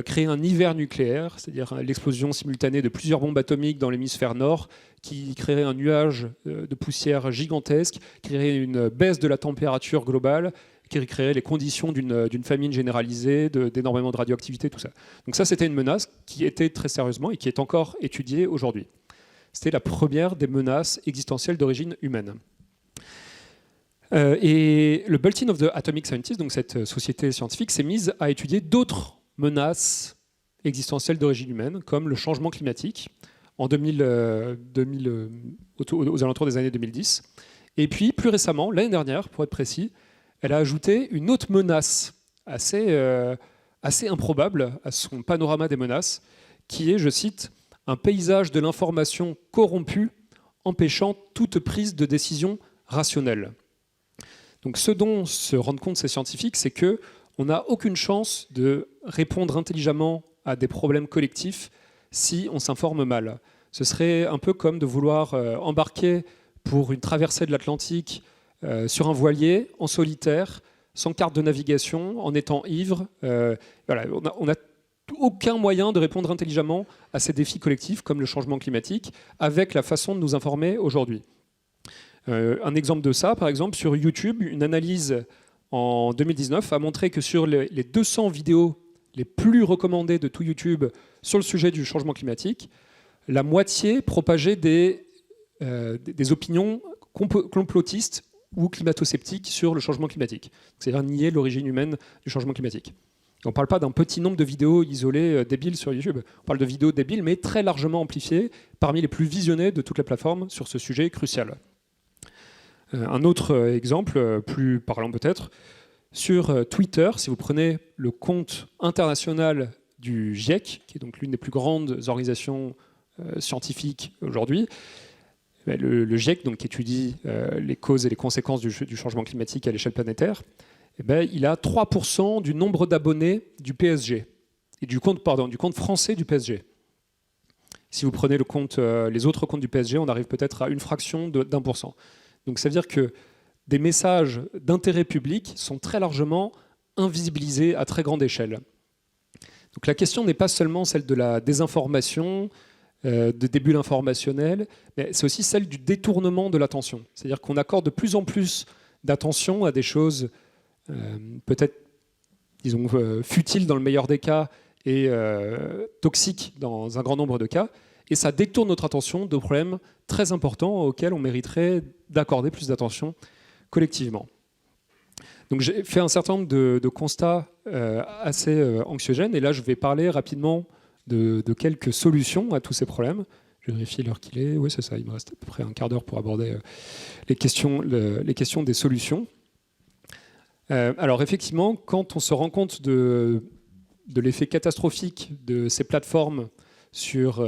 créer un hiver nucléaire, c'est-à-dire l'explosion simultanée de plusieurs bombes atomiques dans l'hémisphère nord, qui créerait un nuage de poussière gigantesque, qui créerait une baisse de la température globale, qui créerait les conditions d'une famine généralisée, d'énormément de radioactivité, tout ça. Donc ça, c'était une menace qui était très sérieusement et qui est encore étudiée aujourd'hui. C'était la première des menaces existentielles d'origine humaine. Et le Bulletin of the Atomic Scientists, donc cette société scientifique, s'est mise à étudier d'autres menaces existentielles d'origine humaine, comme le changement climatique, aux alentours des années 2010. Et puis, plus récemment, l'année dernière, pour être précis, elle a ajouté une autre menace assez improbable à son panorama des menaces, qui est, je cite, « un paysage de l'information corrompu empêchant toute prise de décision rationnelle ». Donc ce dont se rendent compte ces scientifiques, c'est qu'on n'a aucune chance de répondre intelligemment à des problèmes collectifs si on s'informe mal. Ce serait un peu comme de vouloir embarquer pour une traversée de l'Atlantique sur un voilier, en solitaire, sans carte de navigation, en étant ivre. Voilà, on n'a aucun moyen de répondre intelligemment à ces défis collectifs, comme le changement climatique, avec la façon de nous informer aujourd'hui. Un exemple de ça, par exemple, sur YouTube, une analyse en 2019 a montré que sur les 200 vidéos les plus recommandées de tout YouTube sur le sujet du changement climatique, la moitié propageait des opinions complotistes ou climato-sceptiques sur le changement climatique, c'est-à-dire nier l'origine humaine du changement climatique. On ne parle pas d'un petit nombre de vidéos isolées débiles sur YouTube, on parle de vidéos débiles mais très largement amplifiées, parmi les plus visionnées de toutes les plateformes sur ce sujet crucial. Un autre exemple, plus parlant peut-être, sur Twitter, si vous prenez le compte international du GIEC, qui est donc l'une des plus grandes organisations scientifiques aujourd'hui, le GIEC, donc, qui étudie les causes et les conséquences du changement climatique à l'échelle planétaire, il a 3% du nombre d'abonnés du PSG, et du compte français du PSG. Si vous prenez les autres comptes du PSG, on arrive peut-être à une fraction d'1%. Donc ça veut dire que des messages d'intérêt public sont très largement invisibilisés à très grande échelle. Donc la question n'est pas seulement celle de la désinformation, des bulles informationnelles, mais c'est aussi celle du détournement de l'attention. C'est-à-dire qu'on accorde de plus en plus d'attention à des choses peut-être, disons, futiles dans le meilleur des cas et toxiques dans un grand nombre de cas. Et ça détourne notre attention de problèmes très importants auxquels on mériterait d'accorder plus d'attention collectivement. Donc j'ai fait un certain nombre de constats assez anxiogènes, et là je vais parler rapidement de quelques solutions à tous ces problèmes. Je vérifie l'heure qu'il est. Oui, c'est ça, il me reste à peu près un quart d'heure pour aborder les questions des solutions. Alors effectivement, quand on se rend compte de l'effet catastrophique de ces plateformes sur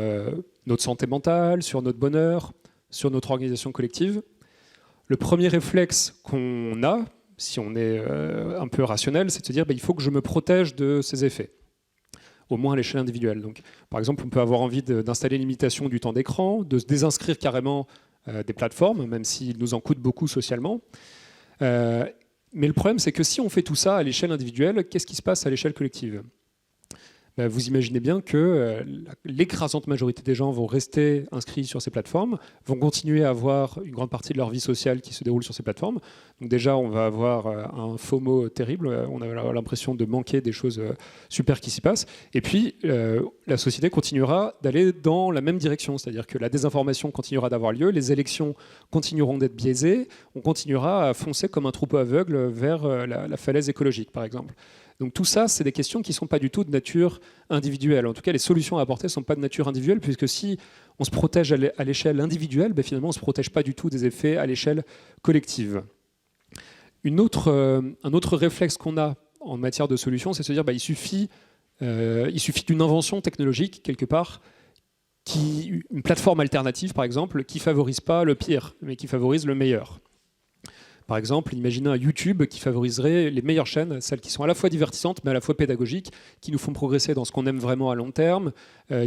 notre santé mentale, sur notre bonheur, sur notre organisation collective, le premier réflexe qu'on a, si on est un peu rationnel, c'est de se dire il faut que je me protège de ces effets, au moins à l'échelle individuelle. Donc, par exemple, on peut avoir envie d'installer une limitation du temps d'écran, de se désinscrire carrément des plateformes, même s'il nous en coûte beaucoup socialement. Mais le problème, c'est que si on fait tout ça à l'échelle individuelle, qu'est-ce qui se passe à l'échelle collective ? Vous imaginez bien que l'écrasante majorité des gens vont rester inscrits sur ces plateformes, vont continuer à avoir une grande partie de leur vie sociale qui se déroule sur ces plateformes. Donc déjà, on va avoir un FOMO terrible, on a l'impression de manquer des choses super qui s'y passent. Et puis, la société continuera d'aller dans la même direction, c'est-à-dire que la désinformation continuera d'avoir lieu, les élections continueront d'être biaisées, on continuera à foncer comme un troupeau aveugle vers la falaise écologique, par exemple. Donc tout ça, c'est des questions qui ne sont pas du tout de nature individuelle. En tout cas, les solutions à apporter ne sont pas de nature individuelle, puisque si on se protège à l'échelle individuelle, finalement, on ne se protège pas du tout des effets à l'échelle collective. Un autre réflexe qu'on a en matière de solutions, c'est de se dire il suffit d'une invention technologique, quelque part, une plateforme alternative, par exemple, qui ne favorise pas le pire, mais qui favorise le meilleur. Par exemple, imaginez un YouTube qui favoriserait les meilleures chaînes, celles qui sont à la fois divertissantes, mais à la fois pédagogiques, qui nous font progresser dans ce qu'on aime vraiment à long terme,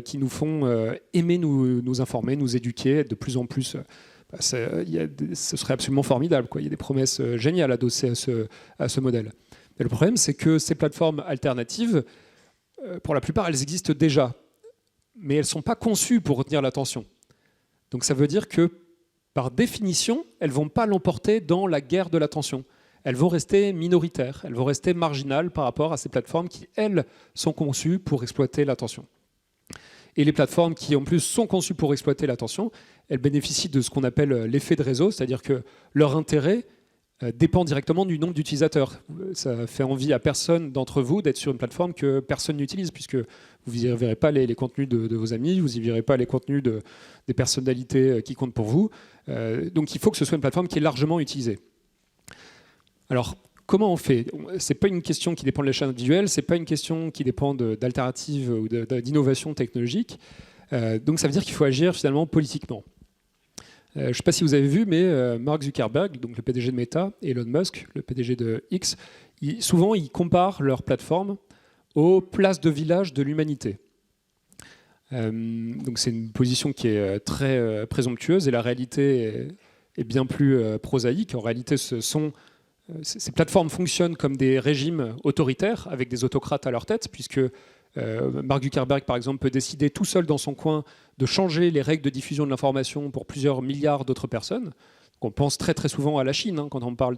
qui nous font aimer nous informer, nous éduquer, être de plus en plus... ce serait absolument formidable, quoi. Il y a des promesses géniales adossées à ce modèle. Mais le problème, c'est que ces plateformes alternatives, pour la plupart, elles existent déjà, mais elles ne sont pas conçues pour retenir l'attention. Donc ça veut dire que, par définition, elles ne vont pas l'emporter dans la guerre de l'attention. Elles vont rester minoritaires, elles vont rester marginales par rapport à ces plateformes qui, elles, sont conçues pour exploiter l'attention. Et les plateformes qui, en plus, sont conçues pour exploiter l'attention, elles bénéficient de ce qu'on appelle l'effet de réseau, c'est-à-dire que leur intérêt dépend directement du nombre d'utilisateurs. Ça fait envie à personne d'entre vous d'être sur une plateforme que personne n'utilise, puisque vous n'y verrez pas les contenus de vos amis, vous n'y verrez pas les contenus des personnalités qui comptent pour vous. Donc il faut que ce soit une plateforme qui est largement utilisée. Alors, comment on fait ? Ce n'est pas une question qui dépend de l'échelle individuelle, ce n'est pas une question qui dépend d'alternatives ou d'innovations technologiques. Donc ça veut dire qu'il faut agir finalement politiquement. Je ne sais pas si vous avez vu, mais Mark Zuckerberg, donc le PDG de Meta, et Elon Musk, le PDG de X, souvent ils comparent leur plateforme aux places de village de l'humanité. Donc c'est une position qui est très présomptueuse et la réalité est bien plus prosaïque. En réalité, ces plateformes fonctionnent comme des régimes autoritaires avec des autocrates à leur tête, puisque Mark Zuckerberg, par exemple, peut décider tout seul dans son coin de changer les règles de diffusion de l'information pour plusieurs milliards d'autres personnes. On pense très très souvent à la Chine quand on parle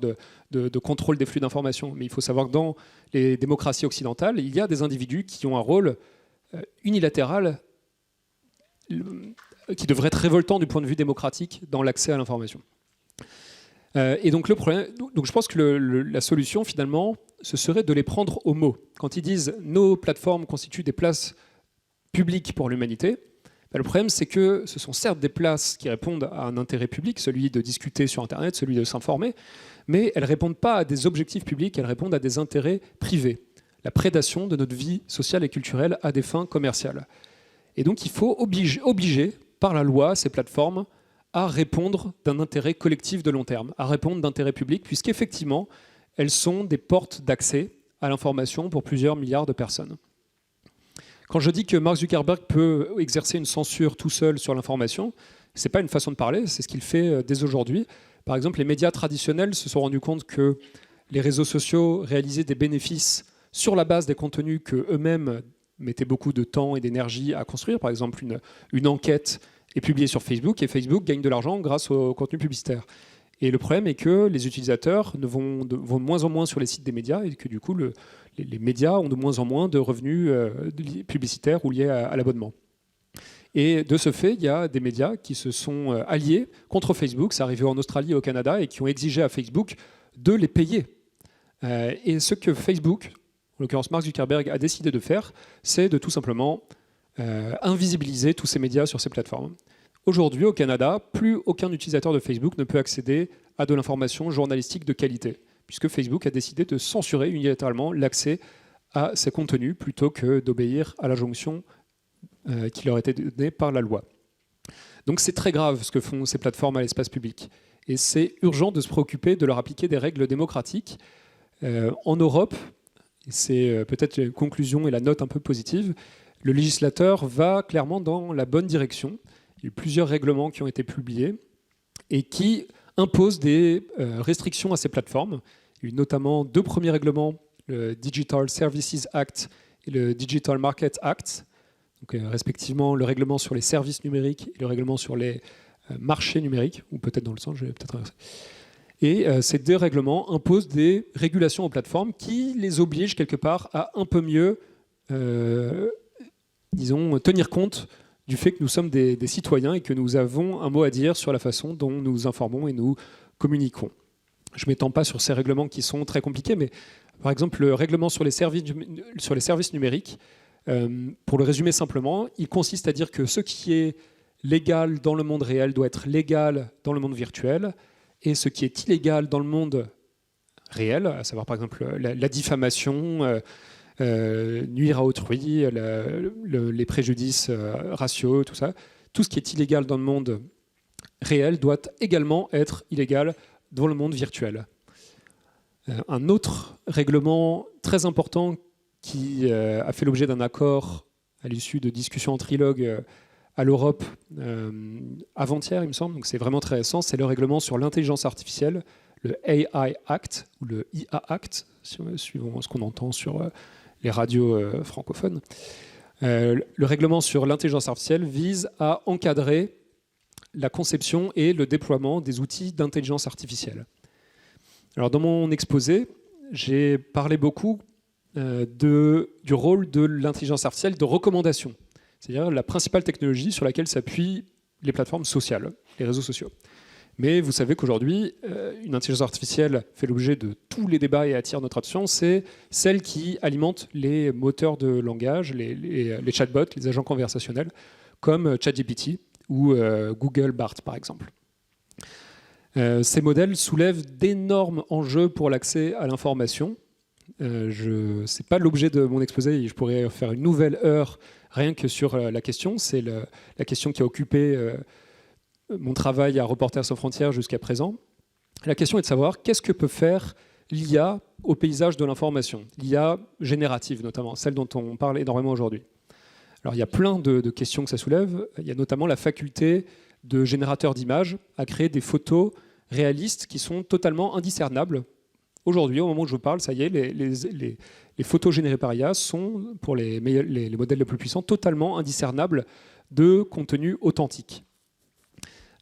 de contrôle des flux d'informations. Mais il faut savoir que dans les démocraties occidentales, il y a des individus qui ont un rôle unilatéral qui devrait être révoltant du point de vue démocratique dans l'accès à l'information. Et donc le problème, donc je pense que la solution finalement, ce serait de les prendre au mot. Quand ils disent nos plateformes constituent des places publiques pour l'humanité, le problème c'est que ce sont certes des places qui répondent à un intérêt public, celui de discuter sur Internet, celui de s'informer, mais elles ne répondent pas à des objectifs publics, elles répondent à des intérêts privés. La prédation de notre vie sociale et culturelle à des fins commerciales. Et donc il faut obliger par la loi ces plateformes à répondre d'un intérêt collectif de long terme, à répondre d'intérêt public, puisqu'effectivement, elles sont des portes d'accès à l'information pour plusieurs milliards de personnes. Quand je dis que Mark Zuckerberg peut exercer une censure tout seul sur l'information, ce n'est pas une façon de parler, c'est ce qu'il fait dès aujourd'hui. Par exemple, les médias traditionnels se sont rendus compte que les réseaux sociaux réalisaient des bénéfices sur la base des contenus qu'eux-mêmes mettaient beaucoup de temps et d'énergie à construire. Par exemple, une enquête est publié sur Facebook et Facebook gagne de l'argent grâce au contenu publicitaire. Et le problème est que les utilisateurs vont de moins en moins sur les sites des médias et que du coup les médias ont de moins en moins de revenus publicitaires ou liés à l'abonnement. Et de ce fait, il y a des médias qui se sont alliés contre Facebook, c'est arrivé en Australie et au Canada, et qui ont exigé à Facebook de les payer. Et ce que Facebook, en l'occurrence Mark Zuckerberg, a décidé de faire, c'est de tout simplement invisibiliser tous ces médias sur ces plateformes. Aujourd'hui, au Canada, plus aucun utilisateur de Facebook ne peut accéder à de l'information journalistique de qualité, puisque Facebook a décidé de censurer unilatéralement l'accès à ces contenus plutôt que d'obéir à l'injonction qui leur était donnée par la loi. Donc c'est très grave ce que font ces plateformes à l'espace public. Et c'est urgent de se préoccuper de leur appliquer des règles démocratiques. En Europe, c'est peut-être la conclusion et la note un peu positive, le législateur va clairement dans la bonne direction. Il y a eu plusieurs règlements qui ont été publiés et qui imposent des restrictions à ces plateformes. Il y a eu notamment 2 premiers règlements, le Digital Services Act et le Digital Market Act, donc, respectivement le règlement sur les services numériques et le règlement sur les marchés numériques, ou peut-être dans le sens, je vais peut-être inverser. Et ces 2 règlements imposent des régulations aux plateformes qui les obligent quelque part à un peu mieux tenir compte du fait que nous sommes des citoyens et que nous avons un mot à dire sur la façon dont nous informons et nous communiquons. Je ne m'étends pas sur ces règlements qui sont très compliqués, mais par exemple, le règlement sur les services numériques, pour le résumer simplement, il consiste à dire que ce qui est légal dans le monde réel doit être légal dans le monde virtuel, et ce qui est illégal dans le monde réel, à savoir par exemple la diffamation, nuire à autrui, les préjudices raciaux, tout ça, tout ce qui est illégal dans le monde réel doit également être illégal dans le monde virtuel. Un autre règlement très important qui a fait l'objet d'un accord à l'issue de discussions en trilogue à l'Europe avant-hier, il me semble, donc c'est vraiment très récent, c'est le règlement sur l'intelligence artificielle, le AI Act, ou le IA Act, suivant ce qu'on entend sur les radios francophones. Le règlement sur l'intelligence artificielle vise à encadrer la conception et le déploiement des outils d'intelligence artificielle. Alors, dans mon exposé, j'ai parlé beaucoup du rôle de l'intelligence artificielle de recommandation, c'est-à-dire la principale technologie sur laquelle s'appuient les plateformes sociales, les réseaux sociaux. Mais vous savez qu'aujourd'hui, une intelligence artificielle fait l'objet de tous les débats et attire notre attention, c'est celle qui alimente les moteurs de langage, les chatbots, les agents conversationnels, comme ChatGPT ou Google Bard, par exemple. Ces modèles soulèvent d'énormes enjeux pour l'accès à l'information. Ce n'est pas l'objet de mon exposé, et je pourrais faire une nouvelle heure rien que sur la question. C'est la question qui a occupé mon travail à Reporters sans frontières jusqu'à présent. La question est de savoir qu'est-ce que peut faire l'IA au paysage de l'information, l'IA générative notamment, celle dont on parle énormément aujourd'hui. Alors il y a plein de questions que ça soulève. Il y a notamment la faculté de générateurs d'images à créer des photos réalistes qui sont totalement indiscernables. Aujourd'hui, au moment où je vous parle, ça y est, les photos générées par IA sont, pour les modèles les plus puissants, totalement indiscernables de contenu authentique.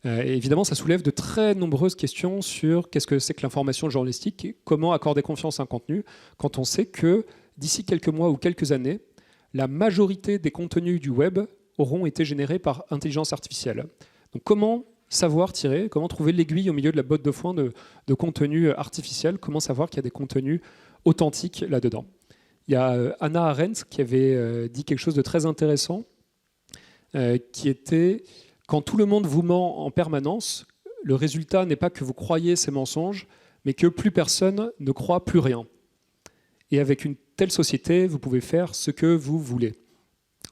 Et évidemment, ça soulève de très nombreuses questions sur qu'est-ce que c'est que l'information journalistique et comment accorder confiance à un contenu quand on sait que d'ici quelques mois ou quelques années, la majorité des contenus du web auront été générés par intelligence artificielle. Donc comment savoir tirer, comment trouver l'aiguille au milieu de la botte de foin de contenu artificiel, comment savoir qu'il y a des contenus authentiques là-dedans. Il y a Hannah Arendt qui avait dit quelque chose de très intéressant, qui était « Quand tout le monde vous ment en permanence, le résultat n'est pas que vous croyez ces mensonges, mais que plus personne ne croit plus rien. Et avec une telle société, vous pouvez faire ce que vous voulez. »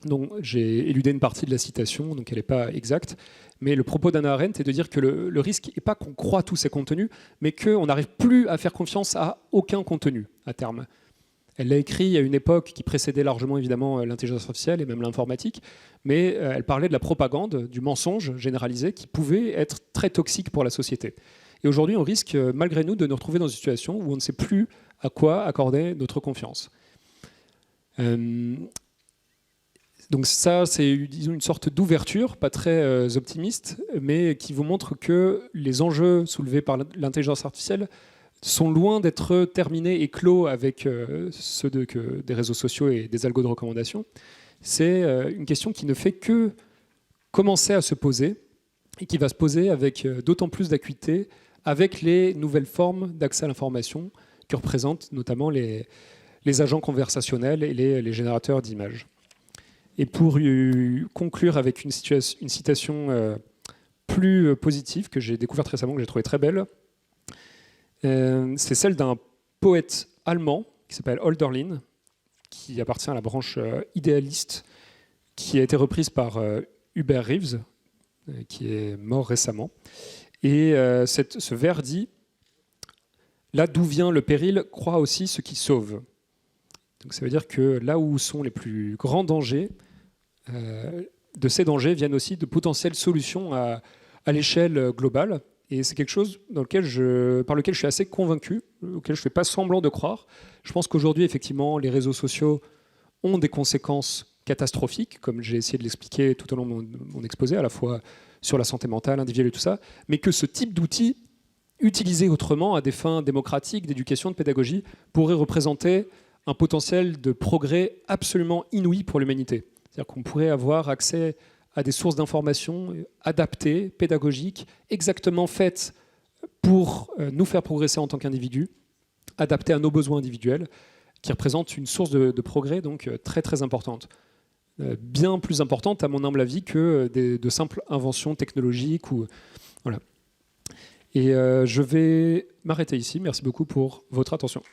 Donc, j'ai éludé une partie de la citation, donc elle n'est pas exacte. Mais le propos d'Hannah Arendt est de dire que le risque n'est pas qu'on croit tous ces contenus, mais qu'on n'arrive plus à faire confiance à aucun contenu à terme. Elle l'a écrit à une époque qui précédait largement évidemment l'intelligence artificielle et même l'informatique, mais elle parlait de la propagande, du mensonge généralisé qui pouvait être très toxique pour la société. Et aujourd'hui, on risque malgré nous de nous retrouver dans une situation où on ne sait plus à quoi accorder notre confiance. Donc ça, c'est disons, une sorte d'ouverture, pas très optimiste, mais qui vous montre que les enjeux soulevés par l'intelligence artificielle sont loin d'être terminés et clos avec ceux des réseaux sociaux et des algos de recommandation. C'est une question qui ne fait que commencer à se poser et qui va se poser avec d'autant plus d'acuité avec les nouvelles formes d'accès à l'information que représentent notamment les agents conversationnels et les générateurs d'images. Et pour conclure avec une citation plus positive que j'ai découverte récemment, que j'ai trouvée très belle, c'est celle d'un poète allemand qui s'appelle Hölderlin, qui appartient à la branche idéaliste, qui a été reprise par Hubert Reeves, qui est mort récemment. Et ce vers dit « Là d'où vient le péril, croit aussi ce qui sauve ». Donc ça veut dire que là où sont les plus grands dangers, de ces dangers viennent aussi de potentielles solutions à l'échelle globale. Et c'est quelque chose par lequel je suis assez convaincu, auquel je ne fais pas semblant de croire. Je pense qu'aujourd'hui, effectivement, les réseaux sociaux ont des conséquences catastrophiques, comme j'ai essayé de l'expliquer tout au long de mon exposé, à la fois sur la santé mentale, individuelle et tout ça, mais que ce type d'outils, utilisés autrement à des fins démocratiques, d'éducation, de pédagogie, pourrait représenter un potentiel de progrès absolument inouï pour l'humanité. C'est-à-dire qu'on pourrait avoir accès à des sources d'informations adaptées, pédagogiques, exactement faites pour nous faire progresser en tant qu'individus, adaptées à nos besoins individuels, qui représentent une source de progrès donc très très importante. Bien plus importante, à mon humble avis, que de simples inventions technologiques. Voilà. Et je vais m'arrêter ici. Merci beaucoup pour votre attention.